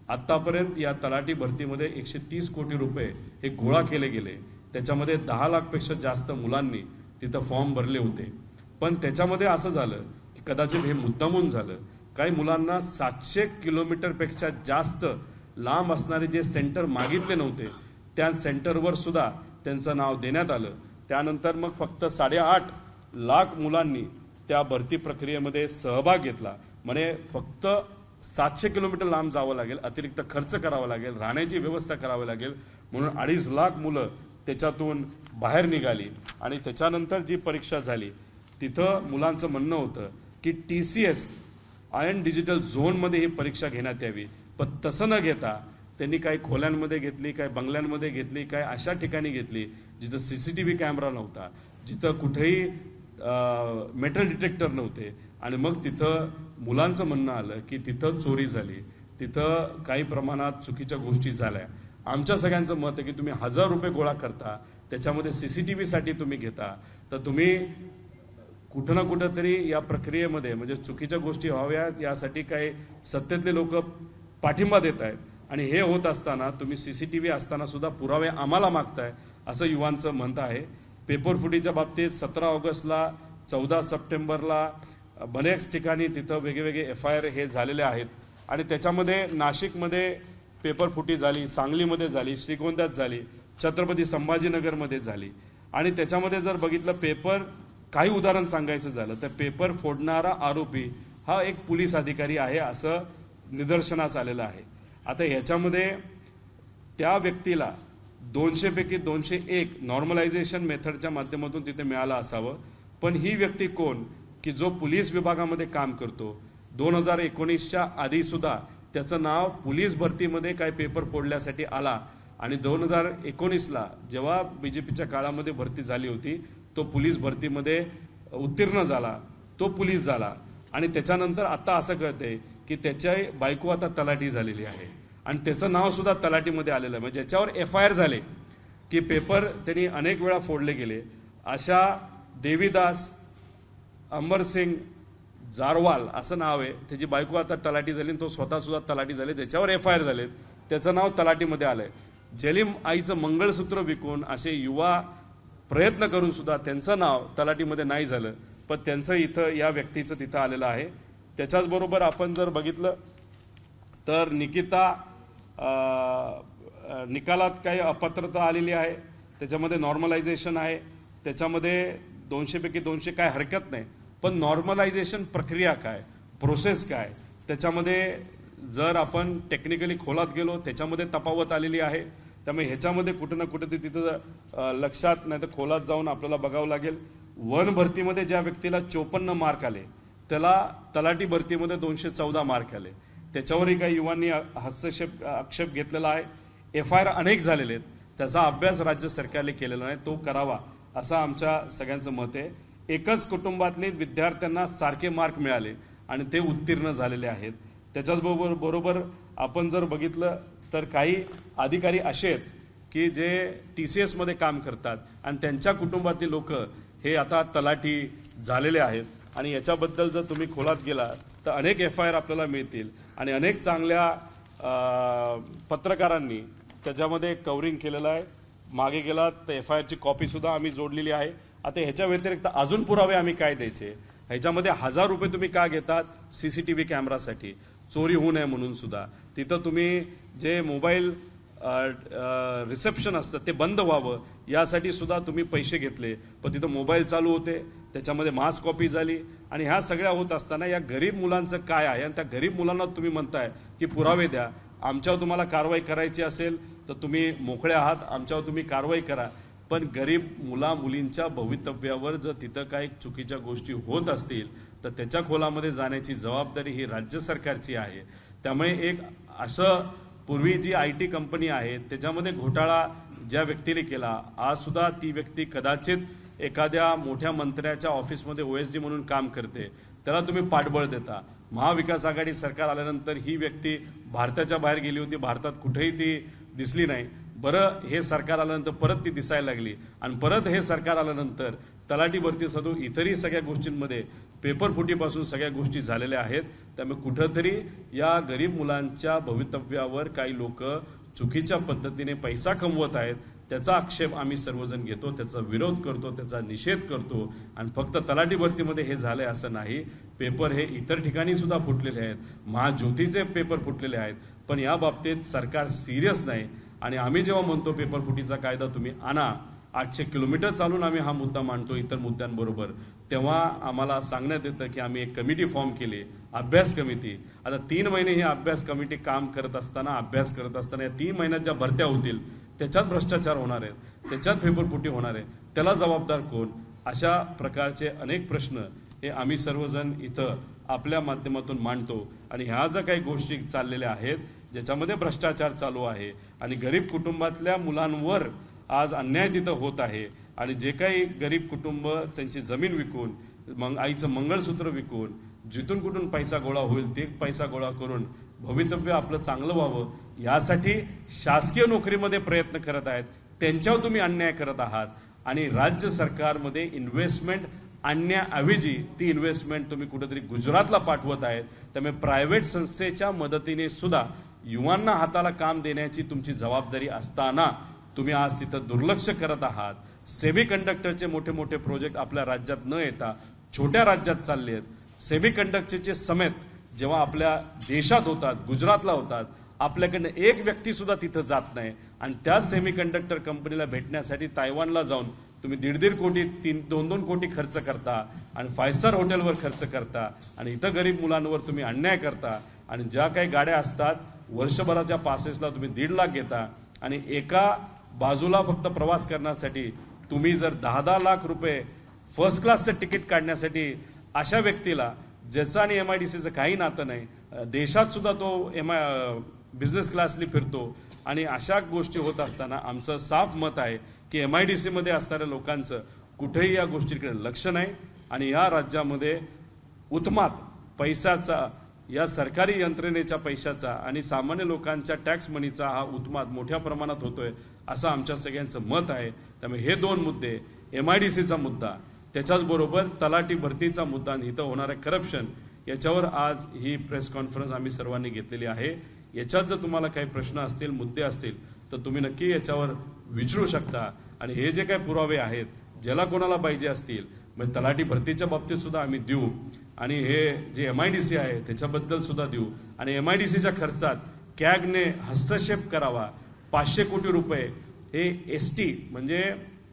आतापर्यंत या तलाठी भरतीमध्ये 130 कोटी रुपये हे गोळा केले गेले, त्याच्यामध्ये 10 लाखपेक्षा जास्त मुलांनी तिथं फॉर्म भरले होते. पण त्याच्यामध्ये असं झालं की कदाचित हे मुद्दामून झालं, काही मुलांना 700 किलोमीटरपेक्षा जास्त लांब असणारे जे सेंटर मागितले नव्हते त्या सेंटरवर सुद्धा त्यांचं नाव देण्यात आलं. त्यानंतर मग फक्त 8.5 लाख मुलांनी त्या भरती प्रक्रियेमध्ये सहभाग घेतला. म्हणजे फक्त 700 किलोमीटर लांब जावं लागेल, अतिरिक्त खर्च करावा लागेल, राहण्याची व्यवस्था करावी लागेल, म्हणून 2.5 लाख मुलं त्याच्यातून बाहेर निघाली. आणि त्याच्यानंतर जी परीक्षा झाली तिथं मुलांचं म्हणणं होतं की TCS आयर्न डिजिटल झोनमध्ये ही परीक्षा घेण्यात यावी, पण तसं न घेता त्यांनी काही खोल्यांमध्ये घेतली, काही बंगल्यांमध्ये घेतली, काही अशा ठिकाणी घेतली जिथं CCTV कॅमेरा नव्हता, जिथं कुठेही मेटल डिटेक्टर नव्हते. आणि मग तिथं मुलांचं म्हणणं आलं की तिथं चोरी झाली, तिथं काही प्रमाणात चुकीच्या गोष्टी झाल्या. आमच्या सगळ्यांचं मत आहे की तुम्ही 1000 रुपये गोळा करता, त्याच्यामध्ये CCTVसाठी तुम्ही घेता, तर तुम्ही कुठं ना कुठं तरी या प्रक्रियेमध्ये म्हणजे चुकीच्या गोष्टी व्हाव्या यासाठी काही सत्तेतले लोक पाठिंबा देत आहेत. आणि हे होत असताना तुम्ही CCTV असताना सुद्धा पुरावे आम्हाला मागताय, असं युवांचं म्हणणं आहे. पेपर फुटीच्या बाबतीत 17 ऑगस्टला 14 सप्टेंबरला बऱ्याच ठिकाणी तिथं वेगवेगळे FIR हे झालेले आहेत. आणि त्याच्यामध्ये नाशिकमध्ये पेपर फुटी झाली, सांगलीमध्ये झाली, श्रीगोंद्यात झाली, छत्रपती संभाजीनगरमध्ये झाली. आणि त्याच्यामध्ये जर बघितलं पेपर, काही उदाहरण सांगायचं झालं तर पेपर फोडणारा आरोपी हा एक पोलीस अधिकारी आहे असं निदर्शनास आलेलं आहे. आता ह्याच्यामध्ये त्या व्यक्तीला 200 पैकी 201 नॉर्मलायझेशन मेथडच्या माध्यमातून तिथे मिळालं असावं, पण ही व्यक्ती कोण की जो पोलीस विभागामध्ये काम करतो. 2019च्या आधी सुद्धा त्याचं नाव पोलीस भरतीमध्ये काय पेपर फोडल्यासाठी आला आणि 2019ला जेव्हा BJPच्या काळामध्ये भरती झाली होती तो पोलीस भरतीमध्ये उत्तीर्ण झाला, तो पोलीस झाला. आणि त्याच्यानंतर आता असं कळतंय की त्याच्या बायको आता तलाठी झालेली आहे आणि त्याचं नाव सुद्धा तलाठीमध्ये आलेलं आहे. म्हणजे ज्याच्यावर FIR झाले की पेपर त्यांनी अनेक वेळा फोडले गेले, अशा देवीदास अमरसिंग जारवाल असं नाव आहे, त्याची बायको आता तलाठी झाली, तो स्वतः सुद्धा तलाठी झाले, ज्याच्यावर FIR झाले त्याचं नाव तलाठीमध्ये आलंय. जलीम आईचं मंगळसूत्र विकून असे युवा प्रयत्न करून सुद्धा त्यांचं नाव तलाठीमध्ये नाही झालं, पण त्यांचं इथं या व्यक्तीचं तिथं आलेलं आहे. त्याच्याचबरोबर आपण जर बघितलं तर निकालात काही अपात्रता आलेली आहे, त्याच्यामध्ये नॉर्मलायझेशन आहे, त्याच्यामध्ये 200 पैकी 200 काय हरकत नाही, पण नॉर्मलायझेशन प्रक्रिया काय, प्रोसेस काय, त्याच्यामध्ये जर आपण टेक्निकली खोलात गेलो त्याच्यामध्ये तफावत आलेली आहे. त्यामुळे ह्याच्यामध्ये कुठं ना कुठं तिथं लक्षात नाही तर खोलात जाऊन आपल्याला बघावं लागेल. वन भरतीमध्ये ज्या व्यक्तीला 54 मार्क आले त्याला तलाठी भरतीमध्ये 214 मार्क आले. त्याच्यावरही काही युवांनी आक्षेप घेतलेला आहे. FIR अनेक झालेले आहेत, त्याचा अभ्यास राज्य सरकारने केलेला नाही, तो करावा असं आमच्या सगळ्यांचं मत आहे. एकच कुटुंबातले विद्यार्थ्यांना सारखे मार्क मिळाले आणि ते उत्तीर्ण झालेले आहेत. त्याच्याचबरोबर आपण जर बघितलं तर काही अधिकारी असे आहेत की जे TCS मध्ये काम करतात आणि त्यांच्या कुटुंबातील लोक हे आता तलाठी झालेले आहेत. आणि याच्याबद्दल जर तुम्ही खोलात गेला तर अनेक FIR आपल्याला मिळतील आणि अनेक चांगल्या पत्रकारांनी त्याच्यामध्ये कव्हरिंग केलेलं आहे. मागे गेला तर FIRची कॉपी सुद्धा आम्ही जोडलेली आहे. आता ह्याच्या व्यतिरिक्त अजून पुरावे आम्ही काय द्यायचे, ह्याच्यामध्ये 1000 रुपये तुम्ही का घेतात, CCTV कॅमेरासाठी चोरी होऊ नये म्हणून सुद्धा. तिथं तुम्ही जे मोबाईल रिसेप्शन असतं ते बंद व्हावं यासाठी सुद्धा तुम्ही पैसे घेतले, पण तिथं मोबाईल चालू होते, त्याच्यामध्ये मास कॉपी झाली. आणि ह्या सगळ्या होत असताना या गरीब मुलांचं काय आहे आणि त्या गरीब मुलांना तुम्ही म्हणताय की पुरावे द्या, आमच्यावर तुम्हाला कारवाई करायची असेल तर तुम्ही मोकळे आहात, आमच्यावर तुम्ही कारवाई करा. पण गरीब मुला मुलींच्या भवितव्यावर जर तिथं काही चुकीच्या गोष्टी होत असतील तर त्याच्या खोलामध्ये जाण्याची जबाबदारी ही राज्य सरकारची आहे. त्यामुळे एक असं पूर्वी जी IT कंपनी आहे त्याच्यामध्ये घोटाळा ज्या व्यक्तीने केला, आज सुद्धा ती व्यक्ती कदाचित एखाद्या मोठ्या मंत्र्याच्या ऑफिसमध्ये OSD म्हणून काम करते, त्याला तुम्ही पाठबळ देता. महाविकास आघाडी सरकार आल्यानंतर ही व्यक्ती भारताच्या बाहेर गेली होती, भारतात कुठेही ती दिसली नाही. बरं, हे सरकार आल्यानंतर परत ती दिसायला लागली आणि परत हे सरकार आल्यानंतर तलाठी भरती सदू इतरही सगळ्या गोष्टींमध्ये पेपर फुटीपासून सगळ्या गोष्टी झालेल्या आहेत. त्यामुळे कुठंतरी या गरीब मुलांच्या भवितव्यावर काही लोक चुकीच्या पद्धतीने पैसा कमवत आहेत. त्याचा आक्षेप आम्ही सर्वजण घेतो, त्याचा विरोध करतो, त्याचा निषेध करतो. आणि फक्त तलाठी भरतीमध्ये हे झालंय असं नाही, पेपर हे इतर ठिकाणी सुद्धा फुटलेले आहेत, महाज्योतीचे पेपर फुटलेले आहेत. पण या बाबतीत सरकार सिरियस नाही. आणि आम्ही जेव्हा म्हणतो पेपर फुटीचा कायदा तुम्ही आणा, 800 किलोमीटर चालून आम्ही हा मुद्दा मांडतो इतर मुद्द्यांबरोबर, तेव्हा आम्हाला सांगण्यात येतं की आम्ही एक कमिटी फॉर्म केली, अभ्यास कमिटी. आता 3 महिने ही अभ्यास कमिटी काम करत असताना, अभ्यास करत असताना या 3 महिन्यात ज्या भरत्या होतील त्याच्यात भ्रष्टाचार होणार आहे, त्याच्यात फेपरफुटी होणार आहे, त्याला जबाबदार कोण? अशा प्रकारचे अनेक प्रश्न हे आम्ही सर्वजण इथं आपल्या माध्यमातून मांडतो. आणि ह्या ज्या काही गोष्टी चाललेल्या आहेत ज्याच्यामध्ये भ्रष्टाचार चालू आहे आणि गरीब कुटुंबातल्या मुलांवर आज अन्याय तिथं होत आहे, आणि जे काही गरीब कुटुंब त्यांची जमीन विकून मग आईचं मंगळसूत्र विकून जिथून कुठून पैसा गोळा होईल ते पैसा गोळा करून भवितव्य आपलं चांगलं व्हावं यासाठी शासकीय नोकरीमध्ये प्रयत्न करत आहेत, त्यांच्यावर तुम्ही अन्याय करत आहात. आणि राज्य सरकारमध्ये इन्व्हेस्टमेंट आणण्याऐवजी ती इन्व्हेस्टमेंट तुम्ही कुठेतरी गुजरातला पाठवत आहेत. त्यामुळे प्रायव्हेट संस्थेच्या मदतीने सुद्धा युवांना हाताला काम देण्याची तुमची जबाबदारी असताना तुम्ही आज तिथं दुर्लक्ष करत आहात. सेमी कंडक्टरचे मोठे मोठे प्रोजेक्ट आपल्या राज्यात न येता छोट्या राज्यात चालले आहेत. सेमी कंडक्टरचे समेत जेव्हा आपल्या देशात होतात, गुजरातला होतात, आपल्याकडनं एक व्यक्ती सुद्धा तिथं जात नाही. आणि त्या सेमी कंडक्टर कंपनीला भेटण्यासाठी तायवानला जाऊन तुम्ही 1.5 कोटी 2-2 कोटी खर्च करता आणि 5 स्टार हॉटेलवर खर्च करता आणि इथं गरीब मुलांवर तुम्ही अन्याय करता. आणि ज्या काही गाड्या असतात वर्षभराच्या पासेसला तुम्ही 1.5 लाख घेता आणि एका बाजूला फक्त प्रवास करण्यासाठी तुम्ही जर 10-10 लाख रुपये फर्स्ट क्लासचं तिकीट काढण्यासाठी अशा व्यक्तीला ज्याचं आणि MIDCचं काही नातं नाही, देशात सुद्धा तो बिझनेस क्लासली फिरतो. आणि अशा गोष्टी होत असताना आमचं साफ मत आहे की MIDC मध्ये असणाऱ्या लोकांचं कुठेही या गोष्टीकडे लक्ष नाही. आणि या राज्यामध्ये उत्मात पैशाचा, या सरकारी यंत्रणेच्या पैशाचा आणि सामान्य लोकांच्या टॅक्स मनीचा हा उत्मात मोठ्या प्रमाणात होतोय असं आमच्या सगळ्यांचं मत आहे. त्यामुळे हे 2 मुद्दे, MIDCचा मुद्दा, त्याच्याचबरोबर तलाठी भरतीचा मुद्दा आणि इथं होणारं करप्शन, याच्यावर आज ही प्रेस कॉन्फरन्स आम्ही सर्वांनी घेतलेली आहे. याच्यात जर तुम्हाला काही प्रश्न असतील, मुद्दे असतील तर तुम्ही नक्की याच्यावर विचारू शकता. आणि हे जे काही पुरावे आहेत ज्याला कोणाला पाहिजे असतील म्हणजे तलाठी भरतीच्या बाबतीत सुद्धा आम्ही देऊ आणि हे जे MIDC आहे त्याच्याबद्दल सुद्धा देऊ. आणि MIDCच्या खर्चात कॅगने हस्तक्षेप करावा. 500 कोटी रुपये हे ST म्हणजे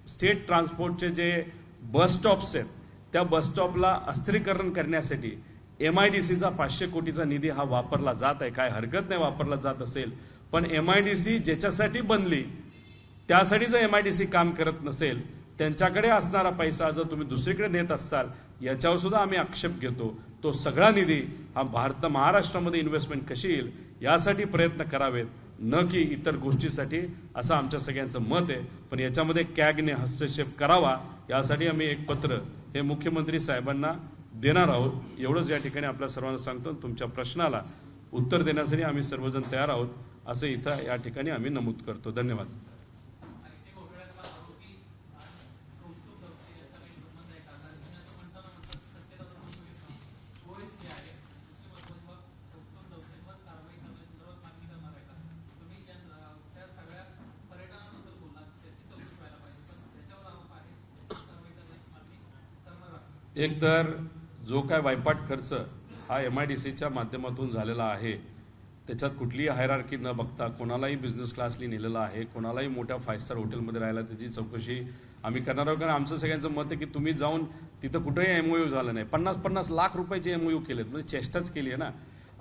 स्टेट ट्रान्सपोर्टचे जे बस स्टॉप्स आहेत त्या बस स्टॉपला अस्थिरीकरण करण्यासाठी MIDCचा 500 कोटीचा निधी हा वापरला जात आहे. काय हरकत नाही वापरला जात असेल, पण MIDC ज्याच्यासाठी बनली त्यासाठी जर MIDC काम करत नसेल, त्यांच्याकडे असणारा पैसा जर तुम्ही दुसरीकडे नेत असाल याच्यावर सुद्धा आम्ही आक्षेप घेतो. तो सगळा निधी हा महाराष्ट्रामध्ये इन्व्हेस्टमेंट कशी येईल यासाठी प्रयत्न करावेत, न की इतर गोष्टीसाठी, असं आमच्या सगळ्यांचं मत आहे. पण याच्यामध्ये कॅगने हस्तक्षेप करावा यासाठी आम्ही एक पत्र हे मुख्यमंत्री साहेबांना देणार आहोत. एवढंच या ठिकाणी आपल्या सर्वांना सांगतो. तुमच्या प्रश्नाला उत्तर देण्यासाठी आम्ही सर्वजण तयार आहोत असं इथं या ठिकाणी आम्ही नमूद करतो. धन्यवाद. एक तर जो काय वायपाट खर्च हा MIDCच्या माध्यमातून झालेला आहे त्याच्यात कुठलीही हायरार्की न बघता कोणालाही बिझनेस क्लासली नेलेला आहे, कोणालाही मोठ्या 5 स्टार हॉटेलमध्ये राहायला त्याची चौकशी आम्ही करणार आहोत. कारण आमचं सगळ्यांचं मत आहे की तुम्ही जाऊन तिथं कुठेही MOU झालं नाही, 50-50 लाख रुपयाचे MOU केलेत, म्हणजे चेष्टाच केली आहे ना.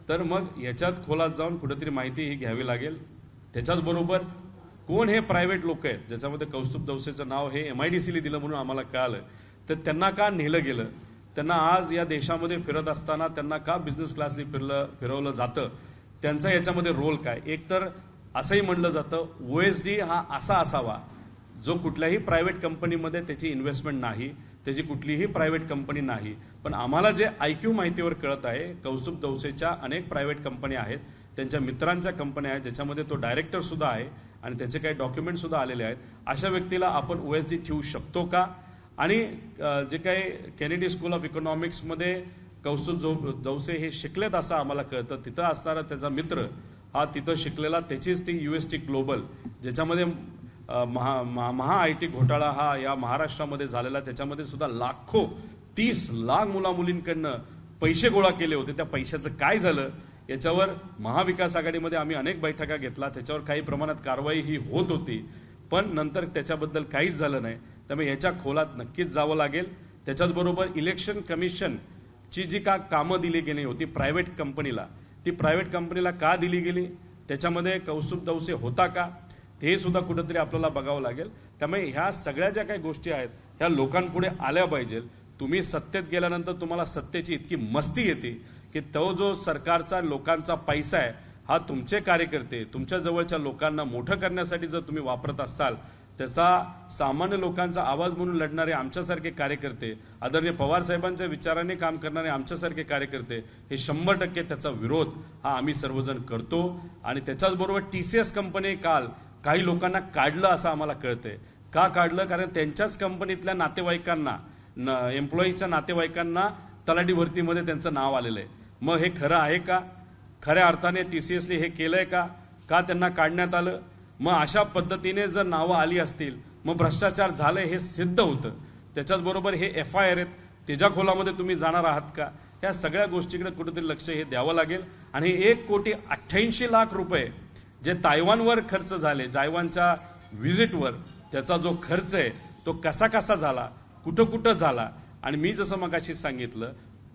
तर मग याच्यात खोलात जाऊन कुठेतरी माहिती ही घ्यावी लागेल. त्याच्याचबरोबर कोण हे प्रायव्हेट लोक आहेत ज्याच्यामध्ये कौस्तुभ दवसेचं नाव हे MIDCला दिलं म्हणून आम्हाला कळालं, तर त्यांना का नेलं गेलं, त्यांना आज या देशामध्ये फिरत असताना त्यांना का बिझनेस क्लासली फिरवलं जातं, त्यांचा याच्यामध्ये रोल काय. एक तर असंही म्हणलं जातं OSD हा असा असावा जो कुठल्याही प्रायव्हेट कंपनीमध्ये त्याची इन्व्हेस्टमेंट नाही, त्याची कुठलीही प्रायव्हेट कंपनी नाही. पण आम्हाला जे IQ माहितीवर कळत आहे कौस्तुभ दवसेच्या अनेक प्रायव्हेट कंपन्या आहेत, त्यांच्या मित्रांच्या कंपन्या आहेत ज्याच्यामध्ये तो डायरेक्टर सुद्धा आहे आणि त्याचे काही डॉक्युमेंट सुद्धा आलेले आहेत. अशा व्यक्तीला आपण OSD ठेवू शकतो का. आणि जे काही केनेडी स्कूल ऑफ इकॉनॉमिक्समध्ये कौस्तुभ दवसे हे शिकलेत असं आम्हाला कळतं. तिथं असणारा त्याचा मित्र हा तिथं शिकलेला, त्याचीच ती UST ग्लोबल ज्याच्यामध्ये महा IT घोटाळा हा या महाराष्ट्रामध्ये झालेला, त्याच्यामध्ये सुद्धा लाखो 30 लाख मुलामुलींकडनं पैसे गोळा केले होते. त्या पैशाचं काय झालं याच्यावर महाविकास आघाडीमध्ये आम्ही अनेक बैठका घेतला, त्याच्यावर काही प्रमाणात कारवाई ही होत होती, पण नंतर त्याच्याबद्दल काहीच झालं नाही. त्यामुळे याच्या खोलात नक्कीच जावं लागेल. त्याच्याचबरोबर इलेक्शन कमिशनची जी का कामं दिली गेली होती प्रायव्हेट कंपनीला, ती प्रायव्हेट कंपनीला का दिली गेली, त्याच्यामध्ये कौस्तुभ दवसे होता का, ते सुद्धा कुठेतरी आपल्याला बघावं लागेल. त्यामुळे ह्या सगळ्या ज्या काही गोष्टी आहेत ह्या लोकांपुढे आल्या पाहिजे. तुम्ही सत्तेत गेल्यानंतर तुम्हाला सत्तेची इतकी मस्ती येते की तो जो सरकारचा लोकांचा पैसा आहे हा तुमचे कार्यकर्ते तुमच्या जवळच्या लोकांना मोठं करण्यासाठी जर तुम्ही वापरत असाल, त्याचा सामान्य लोकांचा आवाज म्हणून लढणारे आमच्यासारखे कार्यकर्ते, आदरणीय पवार साहेबांच्या विचाराने काम करणारे आमच्यासारखे कार्यकर्ते, हे 100% त्याचा विरोध हा आम्ही सर्वजण करतो. आणि त्याच्याचबरोबर TCS कंपनी काल काही लोकांना काढलं असं आम्हाला कळतंय. का काढलं? कारण त्यांच्याच कंपनीतल्या नातेवाईकांना, एम्प्लॉईच्या नातेवाईकांना तलाठी भरतीमध्ये त्यांचं नाव आलेलं आहे. मग हे खरं आहे का? खऱ्या अर्थाने TCSने हे केलंय का? का त्यांना काढण्यात आलं? मग अशा पद्धतीने जर नावं आली असतील मग भ्रष्टाचार झालंय हे सिद्ध होतं. त्याच्याचबरोबर हे FIR आहेत, त्याच्या खोलामध्ये तुम्ही जाणार आहात का? ह्या सगळ्या गोष्टीकडे कुठेतरी लक्ष हे द्यावं लागेल. आणि 1,88,00,000 रुपये जे तायवानवर खर्च झाले, तायवानच्या व्हिजिटवर, त्याचा जो खर्च आहे तो कसा कसा झाला, कुठं कुठं झाला, आणि मी जसं मगाशी सांगितलं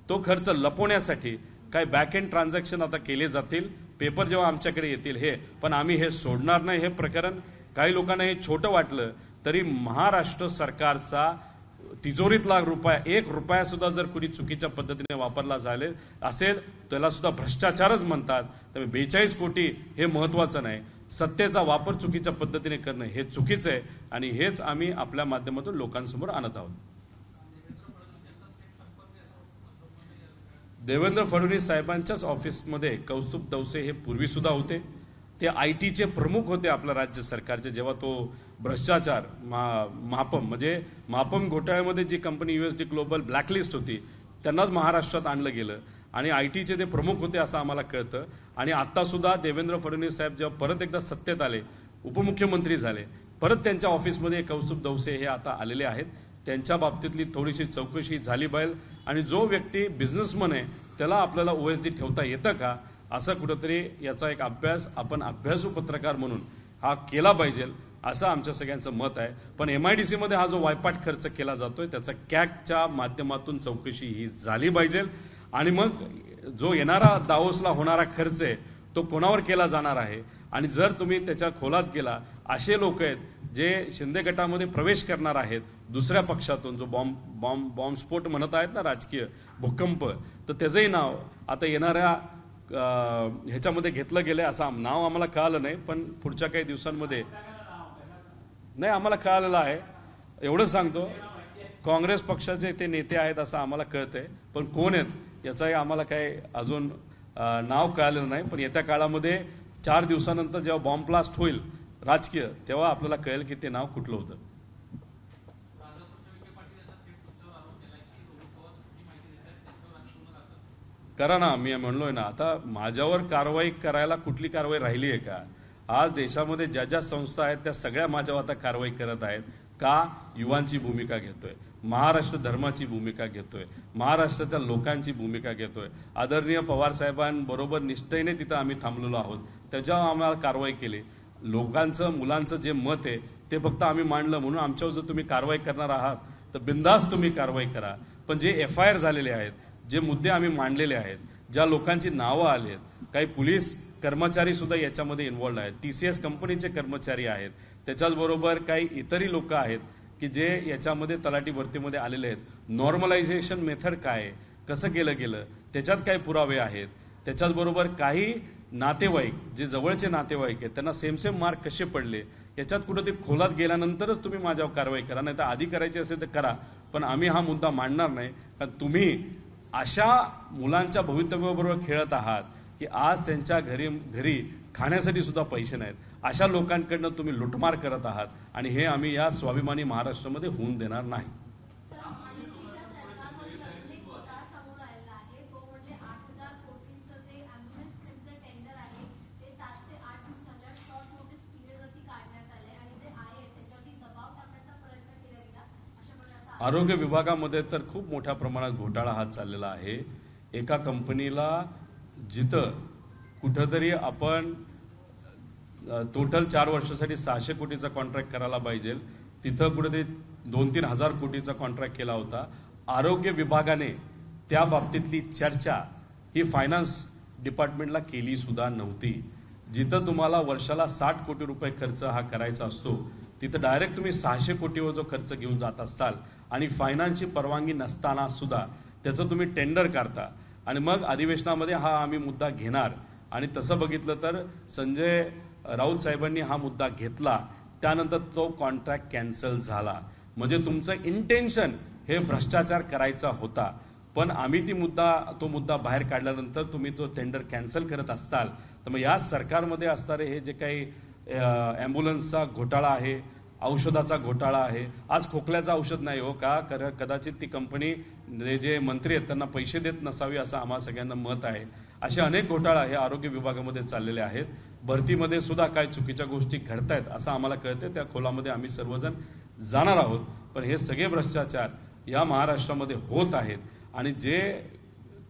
तो खर्च लपवण्यासाठी काय बॅक एंड ट्रान्झॅक्शन आता केले जातील. पेपर जेव्हा आमच्याकडे येतील हे, पण आम्ही हे सोडणार नाही. हे प्रकरण काही लोकांना हे छोटं वाटलं तरी महाराष्ट्र सरकारचा तिजोरीतला रुपया, 1 रुपया सुद्धा जर कुणी चुकीच्या पद्धतीने वापरला झाले असेल त्याला सुद्धा भ्रष्टाचारच म्हणतात. त्यामुळे 42 कोटी हे महत्त्वाचं नाही, सत्तेचा वापर चुकीच्या पद्धतीने करणं हे चुकीचं आहे. आणि हेच आम्ही आपल्या माध्यमातून लोकांसमोर आणत आहोत. देवेंद्र फडणवीस साहेबांच्याच ऑफिसमध्ये कौस्तुभ दवसे हे पूर्वी सुद्धा होते. ते ITचे प्रमुख होते आपल्या राज्य सरकारचे. जेव्हा तो भ्रष्टाचार मापम म्हणजे मापम घोटाळ्यामध्ये जी कंपनी USD ग्लोबल ब्लॅकलिस्ट होती त्यांनाच महाराष्ट्रात आणलं गेलं आणि ITचे ते प्रमुख होते असं आम्हाला कळतं. आणि आत्तासुद्धा देवेंद्र फडणवीस साहेब जेव्हा परत एकदा सत्तेत आले, उपमुख्यमंत्री झाले, परत त्यांच्या ऑफिसमध्ये कौस्तुभ दवसे हे आता आलेले आहेत. त्यांच्या बाबतीतली थोडीशी चौकशी झाली पाहिजे. आणि जो व्यक्ती बिझनेसमन आहे त्याला आपल्याला OSD ठेवता येतं का, असं कुठंतरी याचा एक अभ्यास आपण अभ्यासू पत्रकार म्हणून हा केला पाहिजे असं आमच्या सगळ्यांचं मत आहे. पण MIDC मध्ये हा जो वायपाट खर्च केला जातोय त्याचा CAGच्या माध्यमातून चौकशी ही झाली पाहिजे. आणि मग जो येणारा दावोसला होणारा खर्च आहे तो कोणावर केला जाणार आहे. आणि जर तुम्ही त्याच्या खोलात गेला, असे लोक आहेत जे शिंदे गटामध्ये प्रवेश करणार आहेत दुसऱ्या पक्षातून, जो बॉम्बस्फोट म्हणत आहेत ना, राजकीय भूकंप, तर त्याचंही नाव आता येणाऱ्या ह्याच्यामध्ये घेतलं गेलंय. असं नाव आम्हाला कळालं नाही, पण पुढच्या काही दिवसांमध्ये नाही आम्हाला कळालेलं आहे. एवढं सांगतो, काँग्रेस पक्षाचे ते नेते आहेत असं आम्हाला कळतंय, पण कोण आहेत याचाही आम्हाला काही अजून नाव कळालेलं नाही. पण येत्या काळामध्ये 4 दिवसानंतर जेव्हा बॉम्ब ब्लास्ट होईल राजकीय, तेव्हा आपल्याला कळेल की ते नाव कुठलं होतं. करा ना, मी म्हणलोय ना, आता माझ्यावर कारवाई करायला कुठली कारवाई राहिली आहे का? आज देशामध्ये ज्या ज्या संस्था आहेत त्या सगळ्या माझ्यावर आता कारवाई करत आहेत. का? युवांची भूमिका घेतोय, महाराष्ट्र धर्माची भूमिका घेतोय, महाराष्ट्राच्या लोकांची भूमिका घेतोय. आदरणीय पवार साहेबांबरोबर निष्ठेने तिथं आम्ही थांबलेलो आहोत, त्याच्यावर आम्हाला कारवाई केली. लोकांचं, मुलांचं जे मत आहे ते फक्त आम्ही मांडलं. म्हणून आमच्यावर जर तुम्ही कारवाई करणार आहात तर बिनधास्त तुम्ही कारवाई करा. पण जे FIR झालेले आहेत, जे मुद्दे आम्ही मांडलेले आहेत, ज्या लोकांची नावं आली आहेत, काही पोलीस कर्मचारी सुद्धा याच्यामध्ये इन्व्हॉल्ड आहेत, TCS कंपनीचे कर्मचारी आहेत, त्याच्याचबरोबर काही इतरही लोक आहेत की जे याच्यामध्ये तलाठी भरतीमध्ये आलेले आहेत. नॉर्मलायझेशन मेथड काय, कसं केलं गेलं, त्याच्यात काही पुरावे आहेत. त्याच्याचबरोबर काही नातेवाईक, जे जवळचे नातेवाईक आहेत, त्यांना सेम मार्क कसे पडले, याच्यात कुठं ते खोलात गेल्यानंतरच तुम्ही माझ्यावर कारवाई करा. नाही तर आधी करायची असेल तर करा, पण आम्ही हा मुद्दा मांडणार नाही. कारण तुम्ही अशा मुलांच्या भवितव्याबरोबर खेळत आहात की आज त्यांच्या घरी खाण्यासाठी सुद्धा पैसे नाहीत. अशा लोकांकडनं तुम्ही लुटमार करत आहात आणि हे आम्ही या स्वाभिमानी महाराष्ट्रामध्ये होऊन देणार नाही. आरोग्य विभागामध्ये तर खूप मोठ्या प्रमाणात घोटाळा हा चाललेला आहे. एका कंपनीला जिथं कुठंतरी आपण टोटल 4 वर्षासाठी 600 कोटीचा कॉन्ट्रॅक्ट करायला पाहिजे, तिथं कुठेतरी 2-3 हजार कोटीचा कॉन्ट्रॅक्ट केला होता. आरोग्य विभागाने त्या बाबतीतली चर्चा ही फायनान्स डिपार्टमेंटला केली सुद्धा नव्हती. जिथं तुम्हाला वर्षाला 60 कोटी रुपये खर्च हा करायचा असतो तिथं डायरेक्ट तुम्ही 600 कोटीवर जो खर्च घेऊन जात असाल आणि फायनान्सची परवानगी नसताना सुद्धा त्याचं तुम्ही टेंडर काढता आणि मग अधिवेशनामध्ये हा आम्ही मुद्दा घेणार आणि तसं बघितलं तर संजय राऊत साहेबांनी हा मुद्दा घेतला, त्यानंतर तो कॉन्ट्रॅक्ट कॅन्सल झाला. म्हणजे तुमचं इंटेन्शन हे भ्रष्टाचार करायचा होता, पण आम्ही तो मुद्दा बाहेर काढल्यानंतर तुम्ही तो टेंडर कॅन्सल करत असताल तर मग या सरकारमध्ये असणारे हे जे काही ॲम्ब्युलन्सचा घोटाळा आहे, औषधाचा घोटाळा आहे, आज खोकल्याचं औषध नाही हो का, कदाचित ती कंपनी जे मंत्री आहेत त्यांना पैसे देत नसावी असं आम्हाला सगळ्यांना मत आहे. असे अनेक घोटाळा हे आरोग्य विभागामध्ये चाललेले आहेत. भरतीमध्ये सुद्धा काय चुकीच्या गोष्टी घडतायत असं आम्हाला कळतं, त्या खोलामध्ये आम्ही सर्वजण जाणार आहोत. पण हे सगळे भ्रष्टाचार या महाराष्ट्रामध्ये होत आहेत आणि जे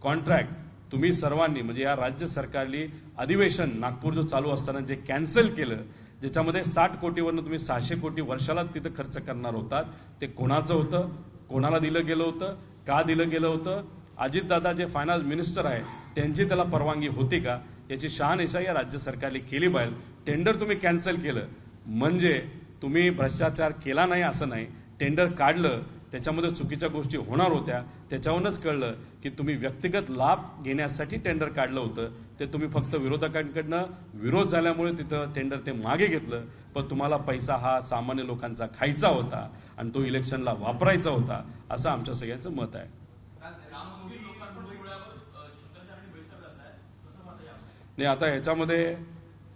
कॉन्ट्रॅक्ट तुम्ही सर्वांनी म्हणजे या राज्य सरकारने अधिवेशन नागपूरचं चालू असताना जे कॅन्सल केलं, ज्याच्यामध्ये 60 कोटीवरनं तुम्ही 600 कोटी वर्षाला तिथं खर्च करणार होतात, ते कोणाचं होतं, कोणाला दिलं गेलं होतं, का दिलं गेलं होतं, अजितदादा जे फायनान्स मिनिस्टर आहे त्यांची त्याला परवानगी होती का, याची शहानिशा या राज्य सरकारने केली पाहिजे. टेंडर तुम्ही कॅन्सल केलं म्हणजे तुम्ही भ्रष्टाचार केला नाही असं नाही, टेंडर काढलं त्याच्यामध्ये चुकीच्या गोष्टी होणार होत्या, त्याच्यावरूनच कळलं की तुम्ही व्यक्तिगत लाभ घेण्यासाठी टेंडर काढलं होतं, ते तुम्ही फक्त विरोधकांकडनं विरोध झाल्यामुळे तिथं टेंडर ते मागे घेतलं. पण तुम्हाला पैसा हा सामान्य लोकांचा खायचा होता आणि तो इलेक्शनला वापरायचा होता असं आमच्या सगळ्यांचं मत आहे. नाही, आता ह्याच्यामध्ये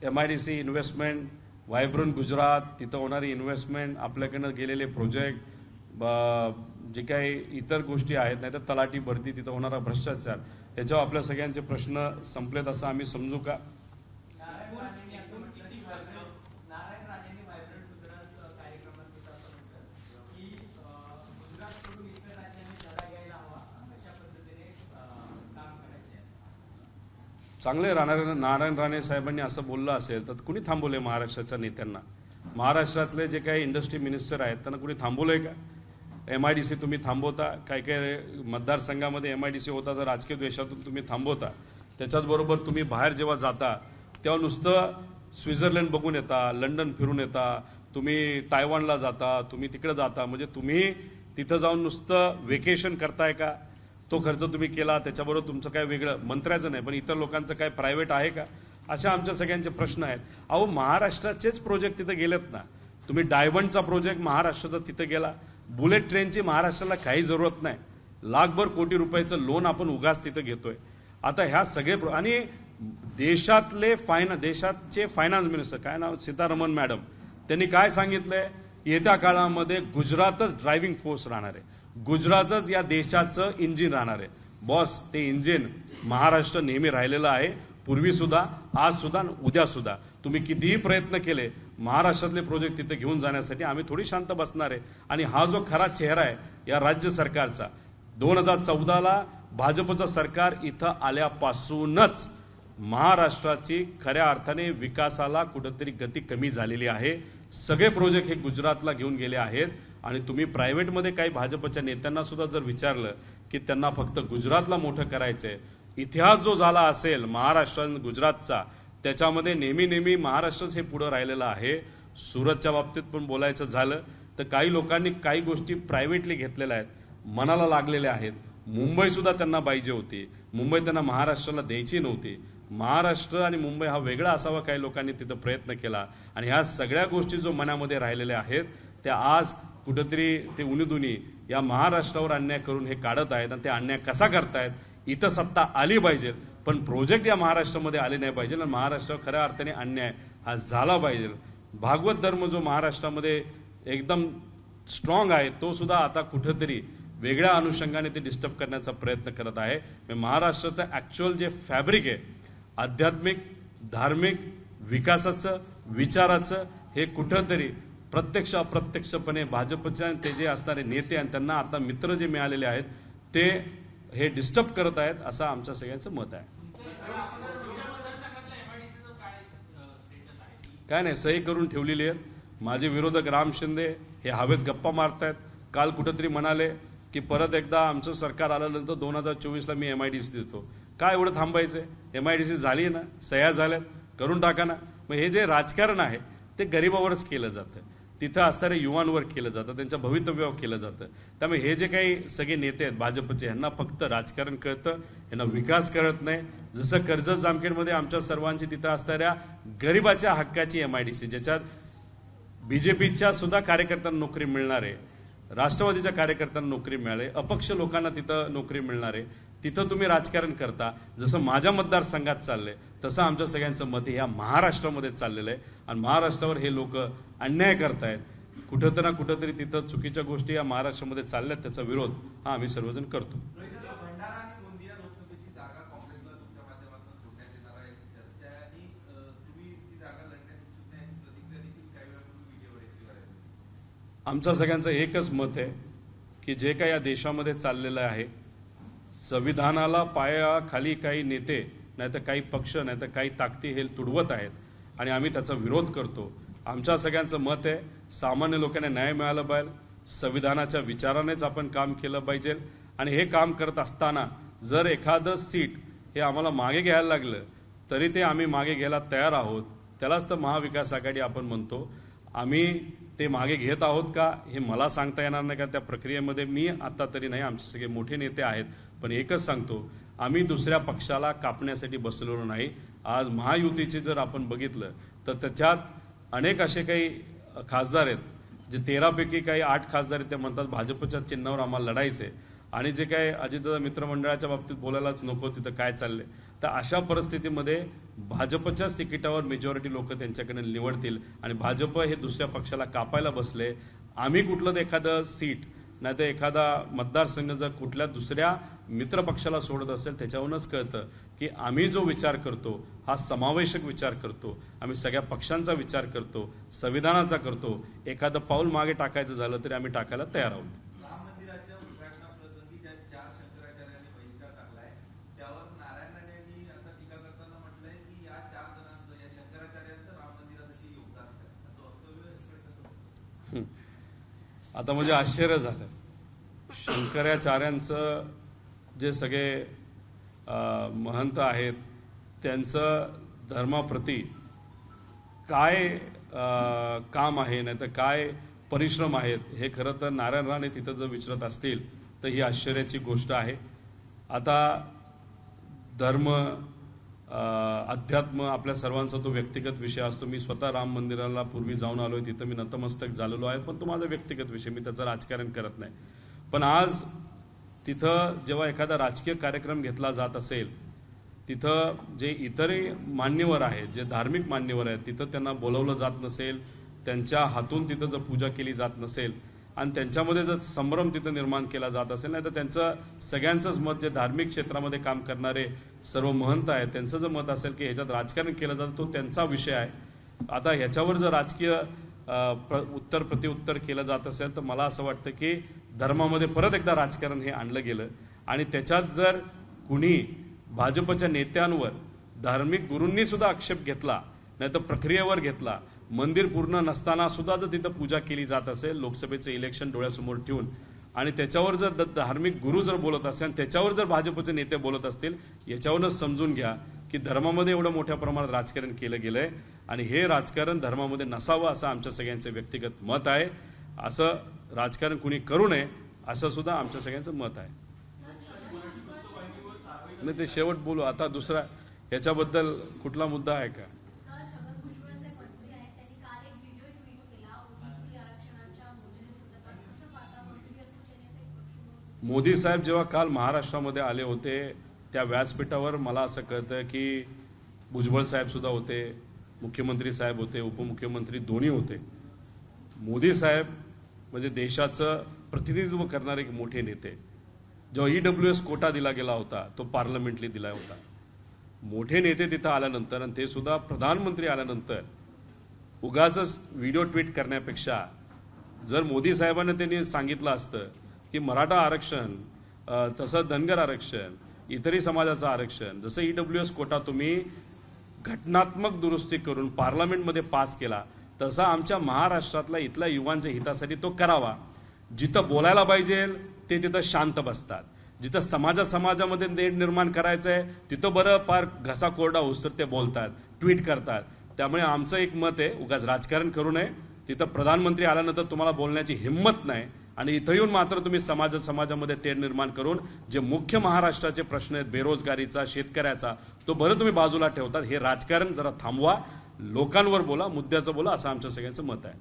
MIDC इन्व्हेस्टमेंट, व्हायब्रंट गुजरात, तिथं होणारी इन्व्हेस्टमेंट, आपल्याकडनं गेलेले प्रोजेक्ट, जे काही इतर गोष्टी आहेत, नाही तर तलाठी भरती, तिथं होणारा भ्रष्टाचार, याच्यावर आपल्या सगळ्यांचे प्रश्न संपलेत असं आम्ही समजू का? चांगले नारायण राणे साहेबांनी असं बोललं असेल तर कुणी थांबवले महाराष्ट्राच्या नेत्यांना? महाराष्ट्रातले जे काही इंडस्ट्री मिनिस्टर आहेत त्यांना कुणी थांबवलंय का? MIDC तुम्ही थांबवता, काय काय मतदारसंघामध्ये MIDC होता तर राजकीय द्वेषातून तुम्ही थांबवता. त्याच्याचबरोबर तुम्ही बाहेर जेव्हा जाता तेव्हा नुसतं स्वित्झर्लंड बघून येता, लंडन फिरून येता, तुम्ही तायवानला जाता, तुम्ही तिकडे जाता, म्हणजे तुम्ही तिथं जाऊन नुसतं वेकेशन करताय का? तो खर्च तुम्ही केला, त्याच्याबरोबर तुमचं काय वेगळं मंत्र्याचं नाही पण इतर लोकांचं काय प्रायव्हेट आहे का? अशा आमच्या सगळ्यांचे प्रश्न आहेत. अहो, महाराष्ट्राचेच प्रोजेक्ट तिथं गेलेत ना. तुम्ही डायमंडचा प्रोजेक्ट महाराष्ट्राचा तिथं गेला, बुलेट ट्रेनची महाराष्ट्राला काही जरूरत नाही, लाखभर कोटी रुपयाचं लोन आपण उगाच तिथं घेतोय. आता ह्या सगळे आणि देशाचे फायनान्स मिनिस्टर काय नाव, सीतारमण मॅडम, त्यांनी काय सांगितलंय, येत्या काळामध्ये गुजरातच ड्रायव्हिंग फोर्स राहणार आहे, गुजरातच या देशाचं इंजिन राहणार आहे. बॉस, ते इंजिन महाराष्ट्र नेहमी राहिलेलं आहे, पूर्वी सुद्धा, आज सुद्धा, उद्या सुद्धा. तुम्ही कितीही प्रयत्न केले महाराष्ट्रातले प्रोजेक्ट तिथे घेऊन जाण्यासाठी, आम्ही थोडी शांत बसणार आहे. आणि हा जो खरा चेहरा आहे या राज्य सरकारचा, 2014ला भाजपचं सरकार इथं आल्यापासूनच महाराष्ट्राची खऱ्या अर्थाने विकासाला कुठेतरी गती कमी झालेली आहे. सगळे प्रोजेक्ट हे गुजरातला घेऊन गेले आहेत. आणि तुम्ही प्रायव्हेटमध्ये काही भाजपच्या नेत्यांना सुद्धा जर विचारलं की त्यांना फक्त गुजरातला मोठं करायचंय, इतिहास जो झाला असेल महाराष्ट्र आणि गुजरातचा, त्याच्यामध्ये नेहमी महाराष्ट्रच हे पुढं राहिलेलं आहे. सुरतच्या बाबतीत पण बोलायचं झालं तर काही लोकांनी काही गोष्टी प्रायव्हेटली घेतलेल्या आहेत, मनाला लागलेल्या आहेत. मुंबई सुद्धा त्यांना पाहिजे होती, मुंबई त्यांना महाराष्ट्राला द्यायची नव्हती. महाराष्ट्र आणि मुंबई हा वेगळा असावा काही लोकांनी तिथं प्रयत्न केला. आणि ह्या सगळ्या गोष्टी जो मनामध्ये राहिलेल्या आहेत त्या आज कुठंतरी ते उनीदुनी या महाराष्ट्रावर अन्याय करून हे काढत आहेत. आणि ते अन्याय कसा करतायत, इथं सत्ता आली पाहिजे पण प्रोजेक्ट या महाराष्ट्रामध्ये आले नाही पाहिजे. आणि महाराष्ट्रावर खऱ्या अर्थाने अन्याय हा झाला पाहिजे. भागवत धर्म जो महाराष्ट्रामध्ये एकदम स्ट्रॉंग आहे तो सुद्धा आता कुठंतरी वेगळ्या अनुषंगाने ते डिस्टर्ब करण्याचा प्रयत्न करत आहे. महाराष्ट्राचं ॲक्च्युअल जे फॅब्रिक आहे आध्यात्मिक, धार्मिक, विकासाचं, विचाराचं, हे कुठंतरी प्रत्यक्ष अप्रत्यक्षपणे भाजपच्या ते जे असणारे नेते आणि त्यांना आता मित्र जे मिळालेले आहेत ते हे डिस्टर्ब करत आहेत असं आमच्या सगळ्यांचं मत आहे. काय नाही, सही करून ठेवलेली आहेत. माझे विरोधक राम शिंदे हे हवेत गप्पा मारतायत. काल कुठंतरी म्हणाले की परत एकदा आमचं सरकार आल्यानंतर 2024ला मी MIDC देतो. काय एवढं थांबायचंय? MIDC झाली ना, सह्या झाल्यात, करून टाका ना. मग हे जे राजकारण आहे ते गरिबावरच केलं जातं, तिथं असणाऱ्या युवांवर केलं जातं, त्यांच्या भवितव्यावर केलं जातं. त्यामुळे हे जे काही सगळे नेते आहेत भाजपचे, यांना फक्त राजकारण कळतं, यांना विकास कळत नाही. जसं कर्जत जामखेडमध्ये आमच्या सर्वांची तिथं असणाऱ्या गरिबाच्या हक्काची MIDC, ज्याच्यात BJPच्या सुद्धा कार्यकर्त्यांना नोकरी मिळणार आहे, राष्ट्रवादीच्या कार्यकर्त्यांना नोकरी मिळाली, अपक्ष लोकांना तिथं नोकरी मिळणार आहे, तिथं तुम्ही राजकारण करता. जसं माझ्या मतदारसंघात चाललंय तसं आमच्या सगळ्यांचं मत या महाराष्ट्रामध्ये चाललेलं आहे. आणि महाराष्ट्रावर हे लोक अन्याय करतायत. कुठं ना कुठंतरी तिथं चुकीच्या गोष्टी या महाराष्ट्रामध्ये चालल्यात, त्याचा विरोध हा आम्ही सर्वजण करतो. आमचं सगळ्यांचं एकच मत आहे की जे काही या देशामध्ये चाललेलं आहे, संविधानाला पायाखाली काही नेते नाही तर काही पक्ष नाही तर काही ताकदी हे तुडवत आहेत आणि आम्ही त्याचा विरोध करतो. आमच्या सगळ्यांचं मत आहे सामान्य लोकांना न्याय मिळाला पाहिजे, संविधानाच्या विचारानेच आपण काम केलं पाहिजे. आणि हे काम करत असताना जर एखादं सीट हे आम्हाला मागे घ्यायला लागलं तरी ते आम्ही मागे घ्यायला तयार आहोत. त्यालाच तर महाविकास आघाडी आपण म्हणतो. आम्ही ते मागे घेत आहोत का हे मला सांगता येणार नाही, का त्या प्रक्रियेमध्ये मी आता तरी नाही, आमचे सगळे मोठे नेते आहेत. पण एकच सांगतो, आम्ही दुसऱ्या पक्षाला कापण्यासाठी बसलेलो नाही. आज महायुतीचे जर आपण बघितलं तर त्याच्यात अनेक असे काही खासदार आहेत जे 13 पैकी काही 8 खासदार आहेत ते म्हणतात भाजपच्या चिन्हावर आम्हाला लढायचे. आणि जे काय अजितदादा मित्रमंडळाच्या बाबतीत बोलायलाच नको तिथं काय चाललंय, तर अशा परिस्थितीमध्ये भाजपच्याच तिकिटावर मेजॉरिटी लोक त्यांच्याकडे निवडतील आणि भाजप हे दुसऱ्या पक्षाला कापायला बसले. आम्ही कुठलं तर एखादं सीट नाही तर एखादा मतदारसंघ जर कुठल्या दुसऱ्या मित्र पक्षाला सोडत असेल त्याच्यावरूनच कळतं की आम्ही जो विचार करतो हा समावेशक विचार करतो, आम्ही सगळ्या पक्षांचा विचार करतो, संविधानाचा करतो. एखादं पाऊल मागे टाकायचं झालं तरी आम्ही टाकायला तयार आहोत. आता म्हणजे आश्चर्य झालं. शंकराचार्यांचं जे सगळे महंत आहेत त्यांचं धर्माप्रती काय काम आहे नाही तर काय परिश्रम आहेत हे खरं तर नारायण राणे तिथं जर विचारत असतील तर ही आश्चर्याची गोष्ट आहे. आता धर्म अध्यात्म आपल्या सर्वांचा तो व्यक्तिगत विषय असतो. मी स्वतः राम मंदिराला पूर्वी जाऊन आलोय, तिथं मी नतमस्तक झालेलो आहे, पण तो माझा व्यक्तिगत विषय, मी त्याचं राजकारण करत नाही. पण आज तिथं जेव्हा एखादा राजकीय कार्यक्रम घेतला जात असेल तिथं जे इतरही मान्यवर आहेत, जे धार्मिक मान्यवर आहेत, तिथं त्यांना बोलवलं जात नसेल, त्यांच्या हातून तिथं जर पूजा केली जात नसेल आणि त्यांच्यामध्ये जर संभ्रम तिथं निर्माण केला जात असेल, नाही तर त्यांचं सगळ्यांचंच मत, जे धार्मिक क्षेत्रामध्ये काम करणारे सर्व महंत आहेत त्यांचं जर मत असेल की ह्याच्यात राजकारण केलं जातं, तो त्यांचा विषय आहे. आता ह्याच्यावर जर राजकीय उत्तर प्रत्युत्तर केलं जात असेल तर मला असं वाटतं की धर्मामध्ये परत एकदा राजकारण हे आणलं गेलं आणि त्याच्यात जर कुणी भाजपच्या नेत्यांवर धार्मिक गुरूंनी सुद्धा आक्षेप घेतला नाही तर प्रक्रियेवर घेतला, मंदिर पूर्ण नसताना सुद्धा जर तिथं पूजा केली जात असेल लोकसभेचं इलेक्शन डोळ्यासमोर ठेवून आणि त्याच्यावर जर धार्मिक गुरु जर बोलत असेल आणि त्याच्यावर जर भाजपचे नेते बोलत असतील, याच्यावरूनच समजून घ्या की धर्मामध्ये एवढं मोठ्या प्रमाणात राजकारण केलं गेलंय आणि हे राजकारण धर्मामध्ये नसावं असं आमच्या सगळ्यांचं व्यक्तिगत मत आहे. असं राजकारण कुणी करू नये असं सुद्धा आमच्या सगळ्यांचं मत आहे. नाही ते शेवट बोलू. आता दुसरा याच्याबद्दल कुठला मुद्दा आहे का? मोदी साहेब जेव्हा काल महाराष्ट्रामध्ये आले होते त्या व्यासपीठावर मला असं कळतं की भुजबळ साहेब सुद्धा होते, मुख्यमंत्री साहेब होते, उपमुख्यमंत्री दोन्ही होते. मोदी साहेब म्हणजे देशाचं प्रतिनिधित्व करणारे एक मोठे नेते. जेव्हा EWS कोटा दिला गेला होता तो पार्लमेंटली दिला होता. मोठे नेते तिथं आल्यानंतर आणि ते सुद्धा प्रधानमंत्री आल्यानंतर उगाच व्हिडिओ ट्विट करण्यापेक्षा जर मोदी साहेबांना त्यांनी सांगितलं असतं की मराठा आरक्षण, तसं धनगर आरक्षण, इतरही समाजाचं आरक्षण, जसं EWS कोटा तुम्ही घटनात्मक दुरुस्ती करून पार्लमेंटमध्ये पास केला तसा आमच्या महाराष्ट्रातल्या इथल्या युवांच्या हितासाठी तो करावा. जिथं बोलायला पाहिजे ते तिथं शांत बसतात, जिथं समाजामध्ये नेट निर्माण करायचं आहे तिथं बरं पार घसा कोरडा होस तर ते बोलतात. ट्विट करतात. त्यामुळे आमचं एक मत आहे, उगाच राजकारण करू नये. तिथं प्रधानमंत्री आल्यानंतर तुम्हाला बोलण्याची हिंमत नाही आणि इथं येऊन मात्र तुम्ही समाजामध्ये तेढ निर्माण करून जे मुख्य महाराष्ट्राचे प्रश्न आहेत, बेरोजगारीचा, शेतकऱ्याचा, तो बरं तुम्ही बाजूला ठेवतात. हे राजकारण जरा थांबवा, लोकांवर बोला, मुद्द्याचं बोला, असं आमच्या सगळ्यांचं मत आहे.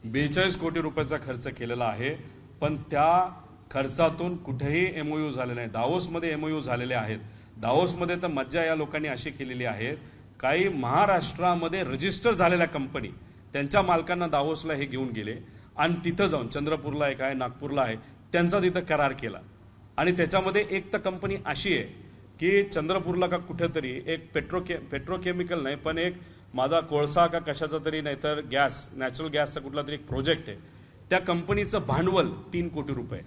42 कोटी रुपयाचा खर्च केलेला आहे, पण त्या खर्चातून कुठेही एमओयू झाले नाही. दावोसमध्ये एमओयू झालेले आहेत. दावोसमध्ये तर मज्जा या लोकांनी अशी केलेली आहे, काही महाराष्ट्रामध्ये रजिस्टर झालेल्या कंपनी त्यांच्या मालकांना दावोसला हे घेऊन गेले आणि तिथं जाऊन, चंद्रपूरला एक आहे, नागपूरला आहे, त्यांचा तिथं करार केला. आणि त्याच्यामध्ये एक तर कंपनी अशी आहे की चंद्रपूरला का कुठेतरी एक पेट्रोकेमिकल नाही, पण एक माझा कोळसा का कशाचा तरी, नाहीतर गॅस, नॅचरल गॅसचा कुठला तरी एक प्रोजेक्ट आहे. त्या कंपनीचं भांडवल 3 कोटी रुपये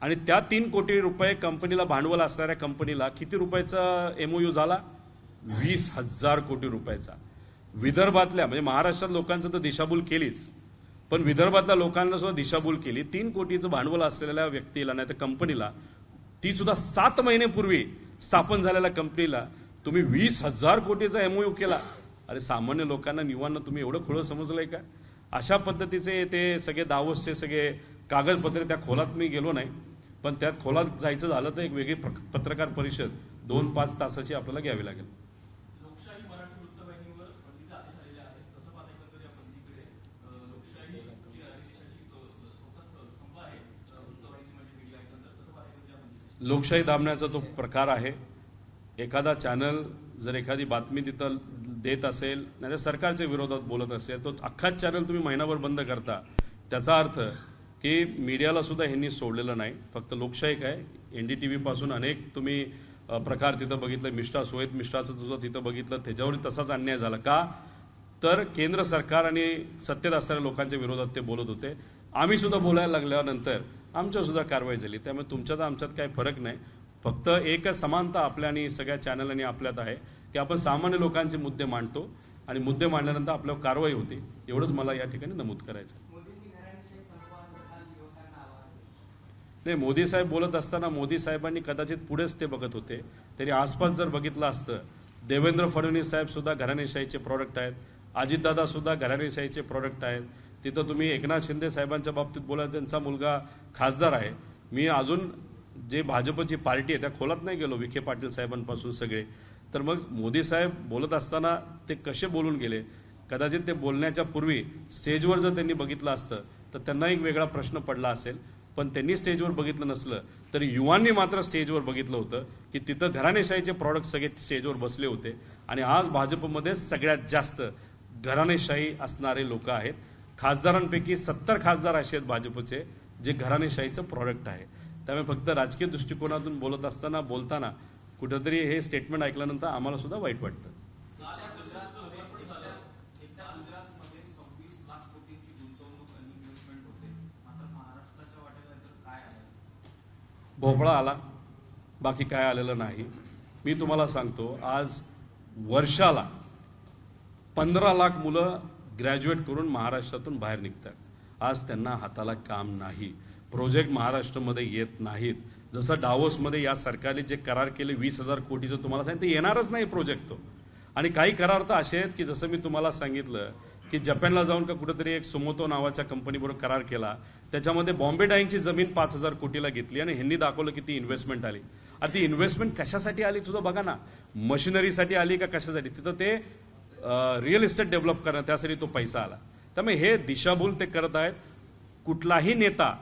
आणि त्या 3 कोटी रुपये कंपनीला भांडवल असणाऱ्या कंपनीला किती रुपयाचा एमओयू झाला? 20,000 कोटी रुपयाचा. विदर्भातल्या म्हणजे महाराष्ट्रात लोकांचं तर दिशाभूल केलीच, पण विदर्भातल्या लोकांना सुद्धा दिशाभूल केली. 3 कोटीचं भांडवल असलेल्या व्यक्तीला, नाही तर कंपनीला, ती सुद्धा 7 महिन्यापूर्वी स्थापन झालेल्या कंपनीला तुम्ही 20,000 कोटीचा एमओयू केला. अरे सामान्य लोकांना, निवांना तुम्ही एवढं खुळं समजलंय का? अशा पद्धतीचे ते सगळे दावोसचे सगळे कागदपत्रे, त्या खोलात मी गेलो नाही, पण त्यात खोलात जायचं झालं तर एक वेगळी पत्रकार परिषद 2-5 तासाची आपल्याला घ्यावी लागेल. लोकशाही दाबण्याचा तो प्रकार आहे. एखादा चॅनल जर एखादी बातमी तिथं देत असेल, नाही सरकारच्या विरोधात बोलत असेल, तो अख्खाच चॅनल तुम्ही महिनाभर बंद करता. त्याचा अर्थ की मीडियाला सुद्धा ह्यांनी सोडलेलं नाही. फक्त लोकशाही काय, NDTV पासून अनेक तुम्ही प्रकार तिथं बघितलं, मिश्रा सोयत मिश्राचं तुझं तिथं बघितलं, त्याच्यावर तसाच अन्याय झाला. का तर केंद्र सरकार आणि सत्तेत असणाऱ्या लोकांच्या विरोधात ते बोलत होते. आम्ही सुद्धा बोलायला लागल्यानंतर आमच्यावर सुद्धा कारवाई झाली. त्यामुळे तुमच्यात आमच्यात काही फरक नाही. फक्त एकच समानता आपल्या आणि सगळ्या चॅनलांनी आपल्यात आहे की आपण सामान्य लोकांचे मुद्दे मांडतो आणि मुद्दे मांडल्यानंतर आपल्यावर कारवाई होते. एवढंच मला या ठिकाणी नमूद करायचं. नाही, मोदी साहेब बोलत असताना मोदी साहेबांनी कदाचित पुढेच ते बघत होते. तरी आसपास जर बघितलं असतं, देवेंद्र फडणवीस साहेब सुद्धा घराणेशाहीचे प्रॉडक्ट आहेत, अजितदादा सुद्धा घराणेशाहीचे प्रॉडक्ट आहेत. तिथं तुम्ही एकनाथ शिंदे साहेबांच्या बाबतीत बोला, त्यांचा मुलगा खासदार आहे. मी अजून जे भाजपची पार्टी आहे त्या खोलात नाही गेलो, विखे पाटील साहेबांपासून सगळे. तर मग मोदी साहेब बोलत असताना ते कसे बोलून गेले, कदाचित ते बोलण्याच्या पूर्वी स्टेजवर जर त्यांनी बघितलं असतं तर त्यांना एक वेगळा प्रश्न पडला असेल. पण त्यांनी स्टेजवर बघितलं नसलं तरी युवांनी मात्र स्टेजवर बघितलं होतं की तिथं घराणेशाहीचे प्रॉडक्ट सगळे स्टेजवर बसले होते. आणि आज भाजपमध्ये सगळ्यात जास्त घराणेशाही असणारे लोक आहेत. खासदारांपैकी 70 खासदार असे आहेत भाजपचे जे घराणेशाहीचं प्रॉडक्ट आहे. त्यामुळे फक्त राजकीय दृष्टिकोनातून बोलताना कुठेतरी हे स्टेटमेंट ऐकल्यानंतर आम्हाला सुद्धा वाईट वाटतं. भोपळा आला, बाकी काय आलेलं नाही. मी तुम्हाला सांगतो, आज वर्षाला 15 लाख मुलं ग्रॅज्युएट करून महाराष्ट्रातून बाहेर निघतात. आज त्यांना हाताला काम नाही, प्रोजेक्ट महाराष्ट्रामध्ये येत नाहीत. जसं डावोसमध्ये या सरकारने जे करार केले 20,000 कोटीचं, तुम्हाला सांगितलं ते येणारच नाही प्रोजेक्ट तो. आणि काही करार तर असे आहेत की जसं मी तुम्हाला सांगितलं की जपानला जाऊन का कुठेतरी एक सुमोतो नावाच्या कंपनीबरोबर करार केला, त्याच्यामध्ये बॉम्बे डाईंगची जमीन 5,000 कोटीला घेतली आणि ह्यांनी दाखवलं की ती इन्व्हेस्टमेंट आली. आणि ती इन्व्हेस्टमेंट कशासाठी आली सुद्धा बघा ना, मशिनरीसाठी आली का कशासाठी? तिथं ते रिअल इस्टेट डेव्हलप करणं, त्यासाठी तो पैसा आला. त्यामुळे हे दिशाभूल ते करत आहेत. कुठलाही नेता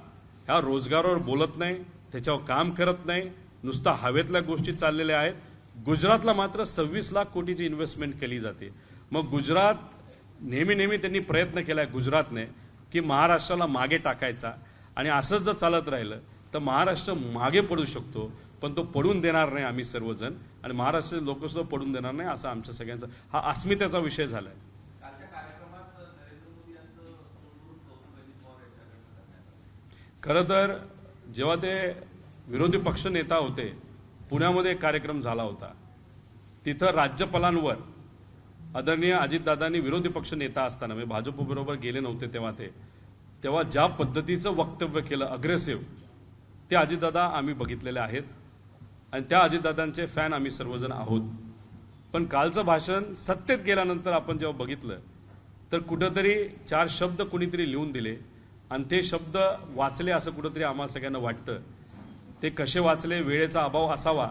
ह्या रोजगारावर बोलत नाही, त्याच्यावर काम करत नाही, नुसता हवेतल्या गोष्टी चाललेल्या आहेत. गुजरातला मात्र 26 लाख कोटीची इन्व्हेस्टमेंट केली जाते. मग गुजरात नेहमी त्यांनी प्रयत्न केलाय गुजरातने की महाराष्ट्राला मागे टाकायचा. आणि असंच जर चालत राहिलं तर महाराष्ट्र मागे पडू शकतो, पण तो पडून देणार नाही आम्ही सर्वजण, आणि महाराष्ट्राचे लोक सुद्धा पडून देणार नाही. असं आमच्या सगळ्यांचा हा अस्मितेचा विषय झालाय. खरं तर जेव्हा ते विरोधी पक्ष नेता होते, पुण्यामध्ये एक कार्यक्रम झाला होता. तिथं राज्यपालांवर आदरणीय अजितदादांनी विरोधी पक्ष नेता असताना, म्हणजे भाजपबरोबर गेले नव्हते तेव्हा, ते तेव्हा ज्या पद्धतीचं वक्तव्य केलं अग्रेसिव्ह, ते अजितदादा आम्ही बघितलेले आहेत आणि त्या अजितदादांचे फॅन आम्ही सर्वजण आहोत. पण कालचं भाषण सत्तेत गेल्यानंतर आपण जेव्हा बघितलं तर कुठंतरी 4 शब्द कुणीतरी लिहून दिले आणि ते शब्द वाचले असं कुठंतरी आम्हाला सगळ्यांना वाटतं. ते कसे वाचले, वेळेचा अभाव असावा,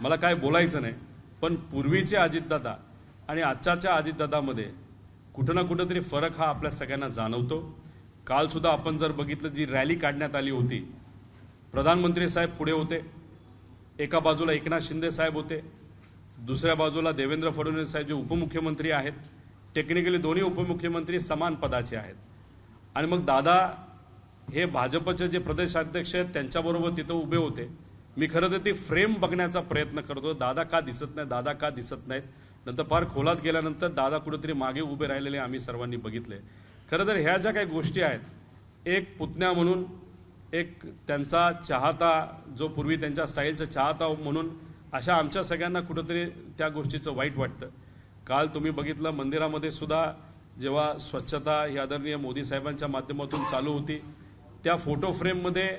मला काय बोलायचं नाही. पण पूर्वीचे अजितदादा आणि आजच्या अजितदादामध्ये कुठं ना कुठंतरी फरक हा आपल्या सगळ्यांना जाणवतो. कालसुद्धा आपण जर बघितलं, जी रॅली काढण्यात आली होती, प्रधानमंत्री साहेब पुढे होते, एका बाजूला एकनाथ शिंदे साहेब होते, दुसऱ्या बाजूला देवेंद्र फडणवीस साहेब जे उपमुख्यमंत्री आहेत. टेक्निकली दोन्ही उपमुख्यमंत्री समान पदाचे आहेत. आणि मग दादा हे भाजपचे जे प्रदेशाध्यक्ष आहेत त्यांच्याबरोबर तिथं उभे होते. मी खरं तर ती फ्रेम बघण्याचा प्रयत्न करतो, दादा का दिसत नाही, दादा का दिसत नाहीत. नंतर फार खोलात गेल्यानंतर दादा कुठेतरी मागे उभे राहिलेले आम्ही सर्वांनी बघितले. खरं तर ह्या ज्या काही गोष्टी आहेत, एक पुतण्या म्हणून, एक त्यांचा चाहता, जो पूर्वी त्यांच्या स्टाईलचा चाहता म्हणून, अशा आमच्या सगळ्यांना कुठंतरी त्या गोष्टीचं वाईट वाटतं. काल तुम्ही बघितलं मंदिरामध्ये सुद्धा जेव्हा स्वच्छता ही आदरणीय मोदी साहेबांच्या माध्यमातून चालू होती, त्या फोटो फ्रेममध्ये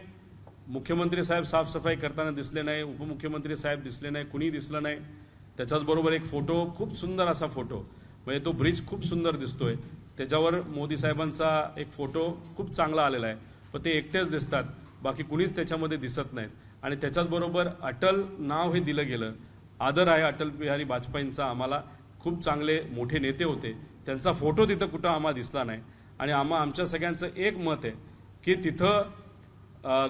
मुख्यमंत्री साहेब साफसफाई करताना दिसले नाही, उपमुख्यमंत्री साहेब दिसले नाही, कुणी दिसलं नाही. त्याच्याचबरोबर एक फोटो, खूप सुंदर असा फोटो, म्हणजे तो ब्रिज खूप सुंदर दिसतोय, त्याच्यावर मोदी साहेबांचा एक फोटो खूप चांगला आलेला आहे. पण ते एकटेच दिसतात, बाकी कुणीच त्याच्यामध्ये दिसत नाहीत. आणि त्याच्याचबरोबर अटल नाव हे दिलं गेलं. आदर आहे अटल बिहारी वाजपेयींचा, आम्हाला खूप चांगले मोठे नेते होते, त्यांचा फोटो तिथं कुठं आम्हाला दिसला नाही. आणि आमच्या सगळ्यांचं एक मत आहे की तिथं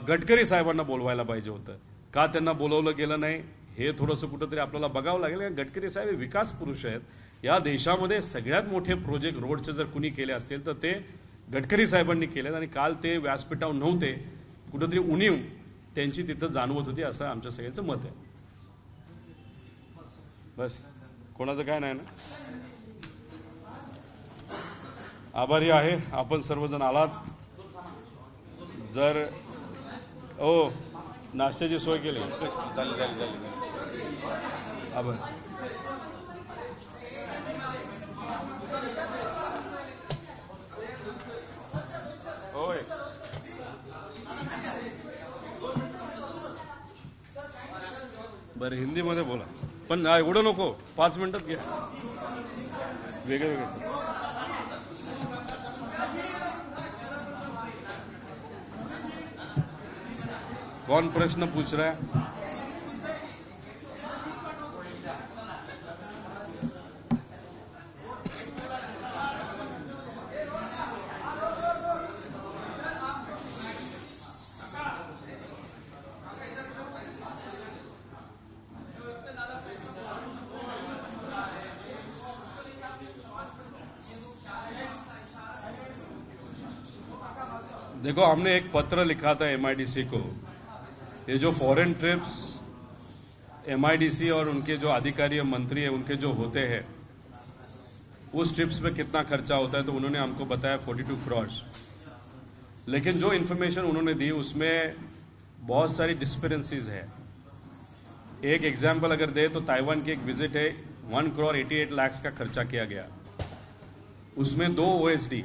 गडकरी साहेबांना बोलवायला पाहिजे होतं. का त्यांना बोलवलं गेलं नाही हे थोडंसं कुठंतरी आपल्याला बघावं लागेल. गडकरी साहेब हे विकास पुरुष आहेत. या देशामध्ये सगळ्यात मोठे प्रोजेक्ट रोडचे जर कुणी केले असतील तर ते गडकरी साहेबांनी केलेत. आणि काल ते व्यासपीठावर नव्हते, कुठंतरी उणीव त्यांची तिथं जाणवत होती, असं आमच्या सगळ्यांचं मत आहे. बस, कोणाचं काय नाही ना. आभारी आहे आपण सर्वजण आलात. जर नाश्त्याची सोय केली, आभार. होय, बरं हिंदीमध्ये बोला, पण एवढं नको, 5 मिनिटात घ्या, वेगळे वेगळे. कौन प्रश्न पूछ रहा है? देखो, हमने एक पत्र लिखा था MIDC को. ये जो फॉरेन ट्रिप्स MIDC और उनके जो अधिकारी मंत्री है उनके जो होते हैं, उस ट्रिप्स पे कितना खर्चा होता है, तो उन्होंने हमको बताया 42 करोड़. लेकिन जो इन्फॉर्मेशन उन्होंने दी उसमें बहुत सारी डिस्पेरेंसीज है. एक एग्जाम्पल अगर दे तो ताइवान की एक विजिट है, 1 करोड़ 88 लाख का खर्चा किया गया. उसमें 2 OSD,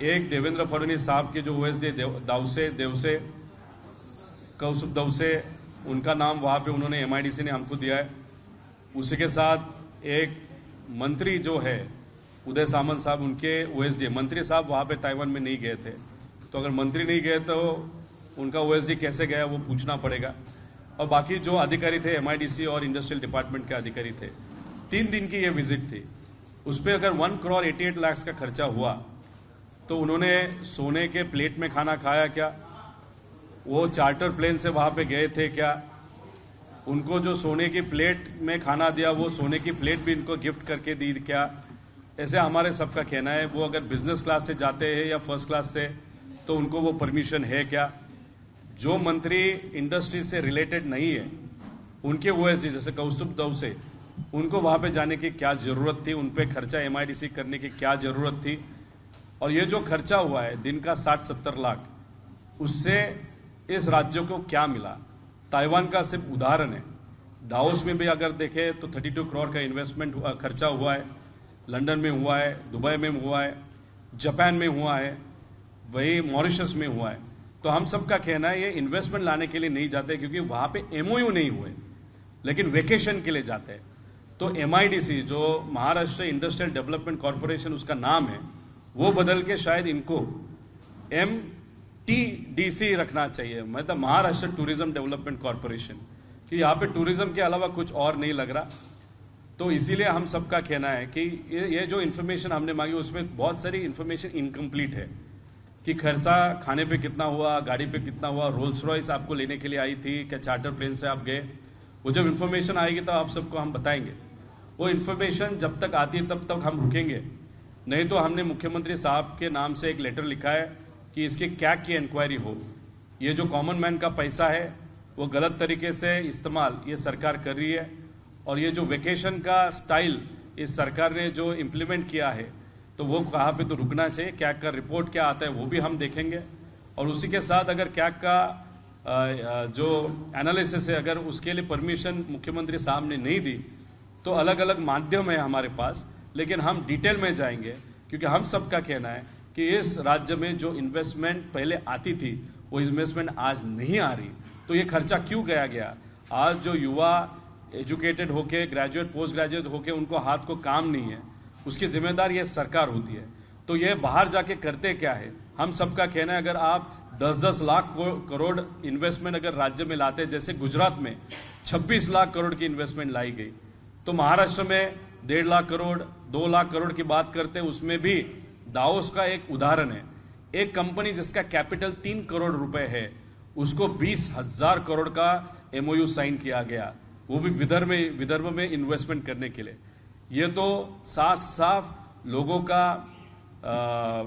एक देवेंद्र फडणवीस साहब के जो OSD देवसे कौसुब दवसे, उनका नाम वहाँ पे उन्होंने MIDC ने हमको दिया है. उसी के साथ एक मंत्री जो है उदय सामंत साहब, उनके OSD, मंत्री साहब वहाँ पे ताइवान में नहीं गए थे, तो अगर मंत्री नहीं गए तो उनका OSD कैसे गया वो पूछना पड़ेगा. और बाकी जो अधिकारी थे MIDC और इंडस्ट्रियल डिपार्टमेंट के अधिकारी थे, 3 दिन की ये विजिट थी. उस पर अगर 1 करोड़ 88 लाख का खर्चा हुआ तो उन्होंने सोने के प्लेट में खाना खाया क्या? वो चार्टर प्लेन से वहाँ पे गए थे क्या? उनको जो सोने की प्लेट में खाना दिया वो सोने की प्लेट भी इनको गिफ्ट करके दी क्या? ऐसे हमारे सबका कहना है. वो अगर बिजनेस क्लास से जाते हैं या फर्स्ट क्लास से तो उनको वो परमिशन है क्या? जो मंत्री इंडस्ट्री से रिलेटेड नहीं है उनके OSD जैसे कौस्तुभ दवसे, उनको वहाँ पे जाने की क्या ज़रूरत थी? उन पर खर्चा MIDC करने की क्या ज़रूरत थी? और ये जो खर्चा हुआ है दिन का 60-70 लाख, उससे इस राज्य को क्या मिला? ताइवान का सिर्फ उदाहरण है. डावोस में भी अगर देखें तो 32 करोड़ का इन्वेस्टमेंट खर्चा हुआ है. लंदन में हुआ है, दुबई में हुआ है, जापान में हुआ है. वही मॉरिशस में हुआ है। तो हम सबका कहना है ये इन्वेस्टमेंट लाने के लिए नहीं जाते क्योंकि वहां पे एमओयू नहीं हुए, लेकिन वेकेशन के लिए जाते हैं। तो MIDC जो महाराष्ट्र इंडस्ट्रियल डेवलपमेंट कॉर्पोरेशन उसका नाम है, वो बदल के शायद इनको MTDC रखना चाहिए, मतलब महाराष्ट्र टूरिज्म डेवलपमेंट कॉर्पोरेशन, कि यहाँ पे टूरिज्म के अलावा कुछ और नहीं लग रहा। तो इसीलिए हम सबका कहना है कि ये जो इन्फॉर्मेशन हमने मांगी उसमें बहुत सारी इन्फॉर्मेशन इनकम्प्लीट है, कि खर्चा खाने पे कितना हुआ, गाड़ी पे कितना हुआ, रोल्स रॉयस आपको लेने के लिए आई थी क्या, चार्टर प्लेन से आप गए। वो जब इन्फॉर्मेशन आएगी तो आप सबको हम बताएंगे। वो इन्फॉर्मेशन जब तक आती है तब तक हम रुकेंगे, नहीं तो हमने मुख्यमंत्री साहब के नाम से एक लेटर लिखा है कि इसके कैग की इंक्वायरी हो। ये जो कॉमन मैन का पैसा है वो गलत तरीके से इस्तेमाल ये सरकार कर रही है, और ये जो वेकेशन का स्टाइल इस सरकार ने जो इम्प्लीमेंट किया है तो वो कहाँ पे तो रुकना चाहिए। कैग का रिपोर्ट क्या आता है वो भी हम देखेंगे, और उसी के साथ अगर कैग का जो एनालिसिस है अगर उसके लिए परमिशन मुख्यमंत्री साहब ने नहीं दी तो अलग अलग माध्यम है हमारे पास, लेकिन हम डिटेल में जाएंगे क्योंकि हम सबका कहना है कि इस राज्य में जो इन्वेस्टमेंट पहले आती थी वो इन्वेस्टमेंट आज नहीं आ रही। तो ये खर्चा क्यों गया। आज जो युवा educated okay, graduate, post graduate okay उनको हाथ को काम नहीं है, उसकी जिम्मेदार ये सरकार होती है। तो ये बाहर जाके करते क्या है, हम सबका कहना है अगर आप 10-10 लाख करोड़ इन्वेस्टमेंट अगर राज्य में लाते, जैसे गुजरात में 26 लाख करोड़ की इन्वेस्टमेंट लाई गई, तो महाराष्ट्र में 1.5 लाख करोड़, 2 लाख करोड़ की बात करते हैं। उसमें भी दावोस का एक उदाहरण है, एक कंपनी जिसका कैपिटल 3 करोड़ रुपए है उसको 20,000 करोड़ का MOU साइन किया गया, वो भी विदर्भ में इन्वेस्टमेंट करने के लिए। ये तो साफ साफ लोगों का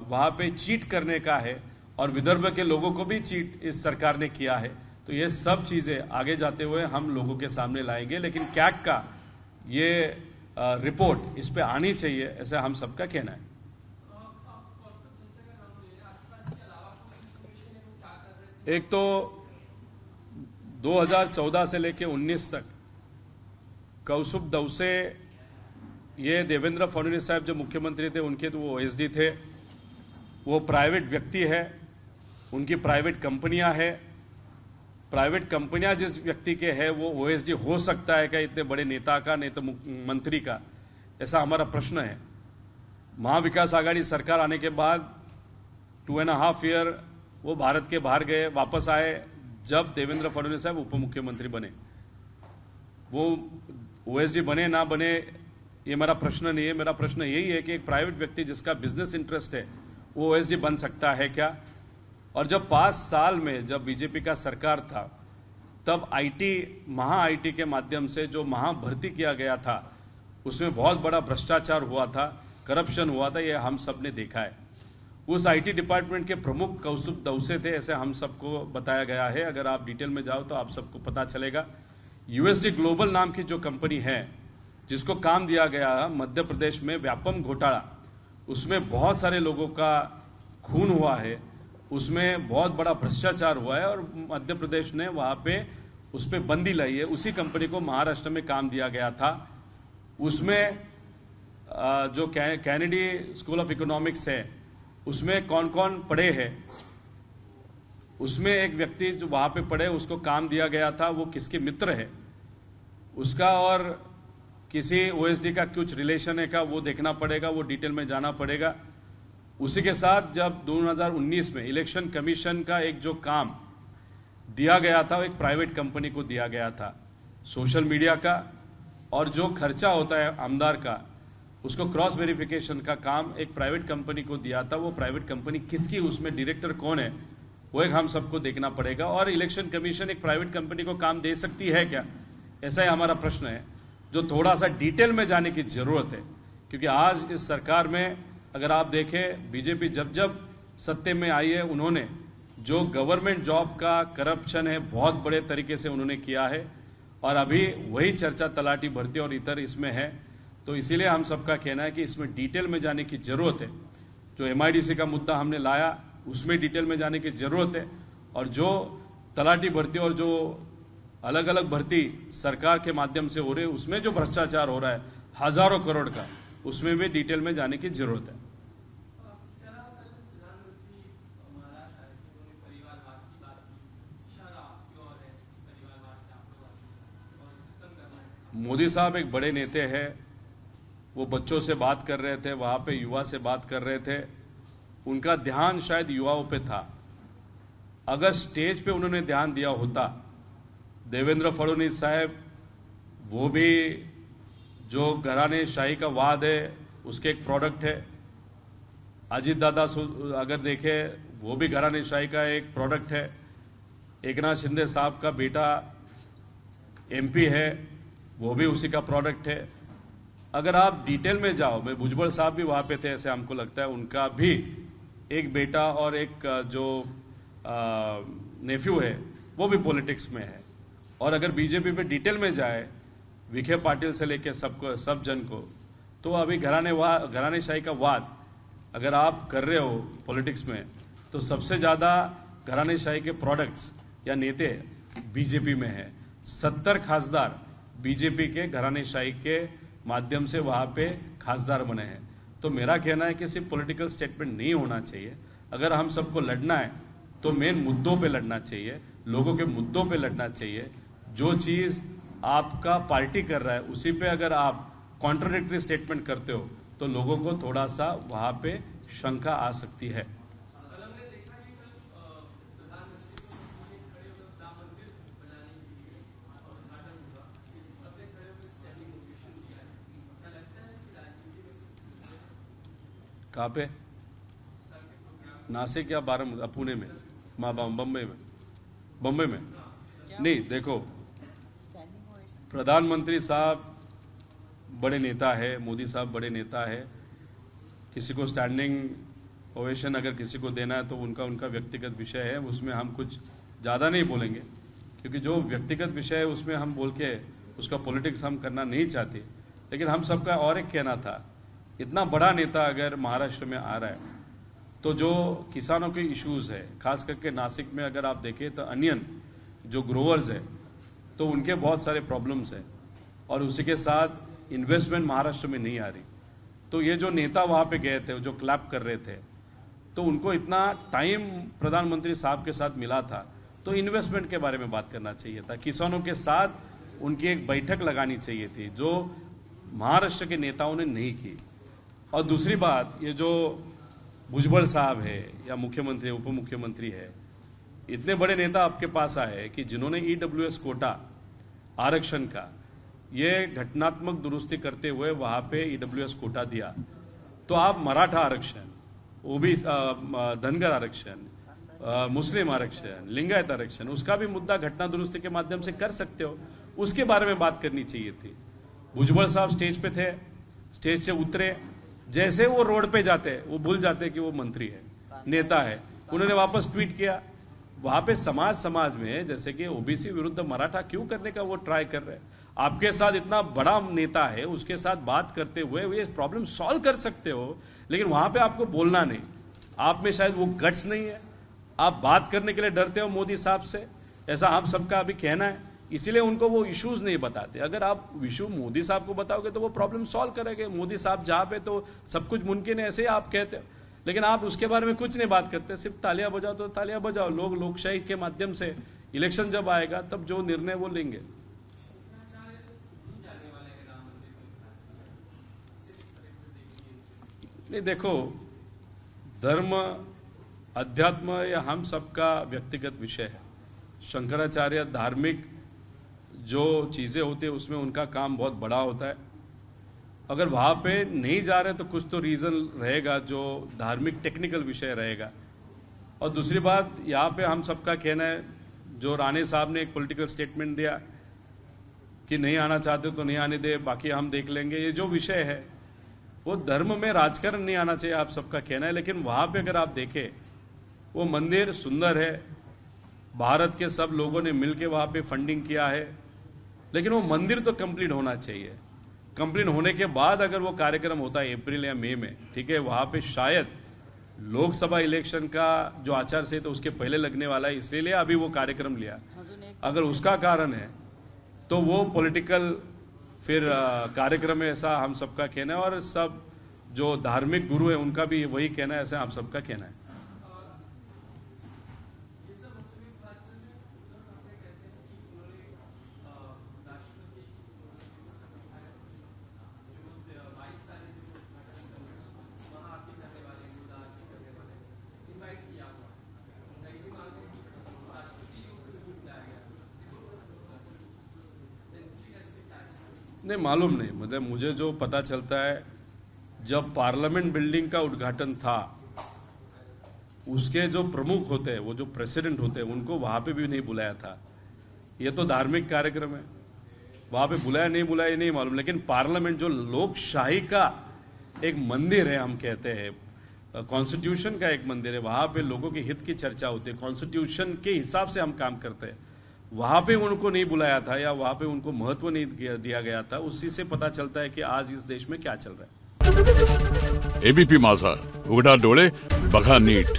वहां पे चीट करने का है, और विदर्भ के लोगों को भी चीट इस सरकार ने किया है। तो ये सब चीजें आगे जाते हुए हम लोगों के सामने लाएंगे, लेकिन कैग का ये रिपोर्ट इस पे आनी चाहिए, ऐसा हम सबका कहना है। एक तो 2014 से लेके 19 तक कौस्तुभ दौसे, ये देवेंद्र फडणवीस साहब जो मुख्यमंत्री थे उनके तो वो OSD थे, वो प्राइवेट व्यक्ति है, उनकी प्राइवेट कंपनियां है। प्राइवेट कंपनियां जिस व्यक्ति के है वो OSD हो सकता है क्या इतने बड़े नेता का, नहीं तो मंत्री का, ऐसा हमारा प्रश्न है। महाविकास आघाड़ी सरकार आने के बाद 2.5 ईयर वो भारत के बाहर गए, वापस आए जब देवेंद्र फडणवीस साहब उप मुख्यमंत्री बने। वो OSD बने ना बने ये मेरा प्रश्न नहीं है, मेरा प्रश्न यही है कि एक प्राइवेट व्यक्ति जिसका बिजनेस इंटरेस्ट है वो OSD बन सकता है क्या। और जब 5 साल में जब बीजेपी का सरकार था तब महा IT के माध्यम से जो महाभर्ती किया गया था उसमें बहुत बड़ा भ्रष्टाचार हुआ था, करप्शन हुआ था, ये हम सब ने देखा है। उस IT डिपार्टमेंट के प्रमुख कौस्तुभ दौसे थे, ऐसे हम सबको बताया गया है। अगर आप डिटेल में जाओ तो आप सबको पता चलेगा। USD ग्लोबल नाम की जो कंपनी है जिसको काम दिया गया मध्य प्रदेश में व्यापम घोटाला, उसमें बहुत सारे लोगों का खून हुआ है, उसमें बहुत बड़ा भ्रष्टाचार हुआ है, और मध्य प्रदेश ने वहां पे उस पर बंदी लाई है। उसी कंपनी को महाराष्ट्र में काम दिया गया था। उसमें जो कैनेडी स्कूल ऑफ इकोनॉमिक्स है उसमें कौन कौन पढ़े हैं, उसमें एक व्यक्ति जो वहां पे पढ़े उसको काम दिया गया था, वो किसके मित्र है उसका, और किसी OSD का कुछ रिलेशन है का वो देखना पड़ेगा, वो डिटेल में जाना पड़ेगा। उसी के साथ जब 2019 में इलेक्शन कमीशन का एक जो काम दिया गया था वो एक प्राइवेट कंपनी को दिया गया था, सोशल मीडिया का, और जो खर्चा होता है आमदार का उसको क्रॉस वेरिफिकेशन का काम एक प्राइवेट कंपनी को दिया था। वो प्राइवेट कंपनी किसकी, उसमें डायरेक्टर कौन है, वो एक हम सबको देखना पड़ेगा। और इलेक्शन कमीशन एक प्राइवेट कंपनी को काम दे सकती है क्या, ऐसा ही हमारा प्रश्न है, जो थोड़ा सा डिटेल में जाने की जरूरत है। क्योंकि आज इस सरकार में अगर आप देखें, बीजेपी जब जब सत्ते में आई है उन्होंने जो गवर्नमेंट जॉब का करप्शन है बहुत बड़े तरीके से उन्होंने किया है, और अभी वही चर्चा तलाटी भर्ती और इतर इसमें है। तो इसीलिए हम सबका कहना है कि इसमें डिटेल में जाने की जरूरत है। जो MIDC का मुद्दा हमने लाया उसमें डिटेल में जाने की जरूरत है, और जो तलाटी भर्ती और जो अलग अलग भर्ती सरकार के माध्यम से हो रही है उसमें जो भ्रष्टाचार हो रहा है हजारों करोड़ का, उसमें भी डिटेल में जाने की जरूरत है। मोदी साहब एक बड़े नेता हैं, वो बच्चों से बात कर रहे थे, वहाँ पे युवा से बात कर रहे थे, उनका ध्यान शायद युवाओं पे था। अगर स्टेज पे उन्होंने ध्यान दिया होता, देवेंद्र फडणवीस साहब वो भी जो घराने शाही का वाद है उसके एक प्रोडक्ट है। अजीत दादा अगर देखे वो भी घराने शाही का एक प्रोडक्ट है। एकनाथ शिंदे साहब का बेटा एमपी है, वो भी उसी का प्रोडक्ट है। अगर आप डिटेल में जाओ, मैं भुजबल साहब भी वहाँ पे थे ऐसे हमको लगता है, उनका भी एक बेटा और एक जो नेफ्यू है वो भी पॉलिटिक्स में है। और अगर बीजेपी पे डिटेल में जाए, विखे पाटिल से लेके सबको, सब जन को, तो अभी घराने शाही का वाद अगर आप कर रहे हो पॉलिटिक्स में, तो सबसे ज़्यादा घराने शाही के प्रोडक्ट्स या नेते बीजेपी में है। 70 खासदार बीजेपी के घराने शाही के माध्यम से वहाँ पे खासदार बने हैं। तो मेरा कहना है कि सिर्फ पॉलिटिकल स्टेटमेंट नहीं होना चाहिए। अगर हम सबको लड़ना है तो मेन मुद्दों पे लड़ना चाहिए, लोगों के मुद्दों पे लड़ना चाहिए। जो चीज़ आपका पार्टी कर रहा है उसी पे अगर आप कॉन्ट्राडिक्टरी स्टेटमेंट करते हो तो लोगों को थोड़ा सा वहाँ पे शंका आ सकती है। कहाँ पे? नासिक या बारामूला, पुणे में, बम्बई में नहीं। देखो, प्रधानमंत्री साहब बड़े नेता है, मोदी साहब बड़े नेता है। किसी को स्टैंडिंग ओवेशन अगर किसी को देना है तो उनका व्यक्तिगत विषय है, उसमें हम कुछ ज़्यादा नहीं बोलेंगे, क्योंकि जो व्यक्तिगत विषय है उसमें हम बोल के उसका पॉलिटिक्स हम करना नहीं चाहते। लेकिन हम सबका और एक कहना था, इतना बड़ा नेता अगर महाराष्ट्र में आ रहा है तो जो किसानों के इश्यूज है, खास करके नासिक में अगर आप देखें तो अनियन जो ग्रोवर्स है तो उनके बहुत सारे प्रॉब्लम्स हैं, और उसी के साथ इन्वेस्टमेंट महाराष्ट्र में नहीं आ रही। तो ये जो नेता वहाँ पे गए थे, जो क्लैप कर रहे थे, तो उनको इतना टाइम प्रधानमंत्री साहब के साथ मिला था तो इन्वेस्टमेंट के बारे में बात करना चाहिए था। किसानों के साथ उनकी एक बैठक लगानी चाहिए थी, जो महाराष्ट्र के नेताओं ने नहीं की। और दूसरी बात, ये जो भुजबल साहब है या मुख्यमंत्री उप मुख्यमंत्री है, इतने बड़े नेता आपके पास आए कि जिन्होंने ईडब्ल्यूएस कोटा आरक्षण का ये घटनात्मक दुरुस्ती करते हुए वहां पे ईडब्ल्यूएस कोटा दिया, तो आप मराठा आरक्षण, ओबीसी, धनगर आरक्षण, मुस्लिम आरक्षण, लिंगायत आरक्षण, उसका भी मुद्दा घटना दुरुस्ती के माध्यम से कर सकते हो। उसके बारे में बात करनी चाहिए थी। भुजबल साहब स्टेज पे थे, स्टेज से उतरे, जैसे वो रोड पे जाते वो भूल जाते कि वो मंत्री है, नेता है। उन्होंने वापस ट्वीट किया। वहां पे समाज में जैसे कि ओबीसी विरुद्ध मराठा क्यों करने का वो ट्राई कर रहे हैं। आपके साथ इतना बड़ा नेता है, उसके साथ बात करते हुए ये प्रॉब्लम सॉल्व कर सकते हो, लेकिन वहां पे आपको बोलना नहीं। आप में शायद वो गट्स नहीं है, आप बात करने के लिए डरते हो मोदी साहब से, ऐसा आप सबका अभी कहना है, इसीलिए उनको वो इश्यूज नहीं बताते। अगर आप इशू मोदी साहब को बताओगे तो वो प्रॉब्लम सॉल्व करेंगे। मोदी साहब जहाँ पे तो सब कुछ मुमकिन है, ऐसे ही आप कहते हो, लेकिन आप उसके बारे में कुछ नहीं बात करते, सिर्फ तालियां बजाओ तो तालियां बजाओ। लोग लोकशाही के माध्यम से इलेक्शन जब आएगा तब जो निर्णय वो लेंगे। नहीं, देखो, धर्म अध्यात्म या हम सबका व्यक्तिगत विषय है। शंकराचार्य धार्मिक जो चीजें होती है उसमें उनका काम बहुत बड़ा होता है। अगर वहां पे नहीं जा रहे तो कुछ तो रीजन रहेगा जो धार्मिक टेक्निकल विषय रहेगा। और दूसरी बात, यहाँ पे हम सबका कहना है, जो राणे साहब ने एक पॉलिटिकल स्टेटमेंट दिया कि नहीं आना चाहते तो नहीं आने दे, बाकी हम देख लेंगे, ये जो विषय है वो धर्म में राजकारण नहीं आना चाहिए, आप सबका कहना है। लेकिन वहां पे अगर आप देखें, वो मंदिर सुंदर है, भारत के सब लोगों ने मिलकर वहां पे फंडिंग किया है, लेकिन वो मंदिर तो कंप्लीट होना चाहिए। कंप्लीट होने के बाद अगर वो कार्यक्रम होता है अप्रैल या मई में, ठीक है, वहां पे शायद लोकसभा इलेक्शन का जो आचार संहिता उसके पहले लगने वाला है, इसीलिए अभी वो कार्यक्रम लिया। अगर उसका कारण है तो वो पॉलिटिकल फिर कार्यक्रम है, ऐसा हम सबका कहना है। और सब जो धार्मिक गुरु है उनका भी वही कहना है, ऐसा हम सबका कहना है। नहीं मालूम नहीं, मतलब मुझे जो पता चलता है जब पार्लियामेंट बिल्डिंग का उद्घाटन था उसके जो प्रमुख होते हैं, वो जो प्रेसिडेंट होते हैं, उनको वहां पे भी नहीं बुलाया था। ये तो धार्मिक कार्यक्रम है, वहां पे बुलाया नहीं बुलाया ये नहीं मालूम, लेकिन पार्लियामेंट जो लोकशाही का एक मंदिर है, हम कहते हैं कॉन्स्टिट्यूशन का एक मंदिर है, वहां पे लोगों के हित की चर्चा होती है, कॉन्स्टिट्यूशन के हिसाब से हम काम करते हैं, वहां पे उनको नहीं बुलाया था या वहां पे उनको महत्व नहीं दिया गया था। उसी से पता चलता है कि आज इस देश में क्या चल रहा है। एबीपी माझा, उघडा डोळे बघा नीट।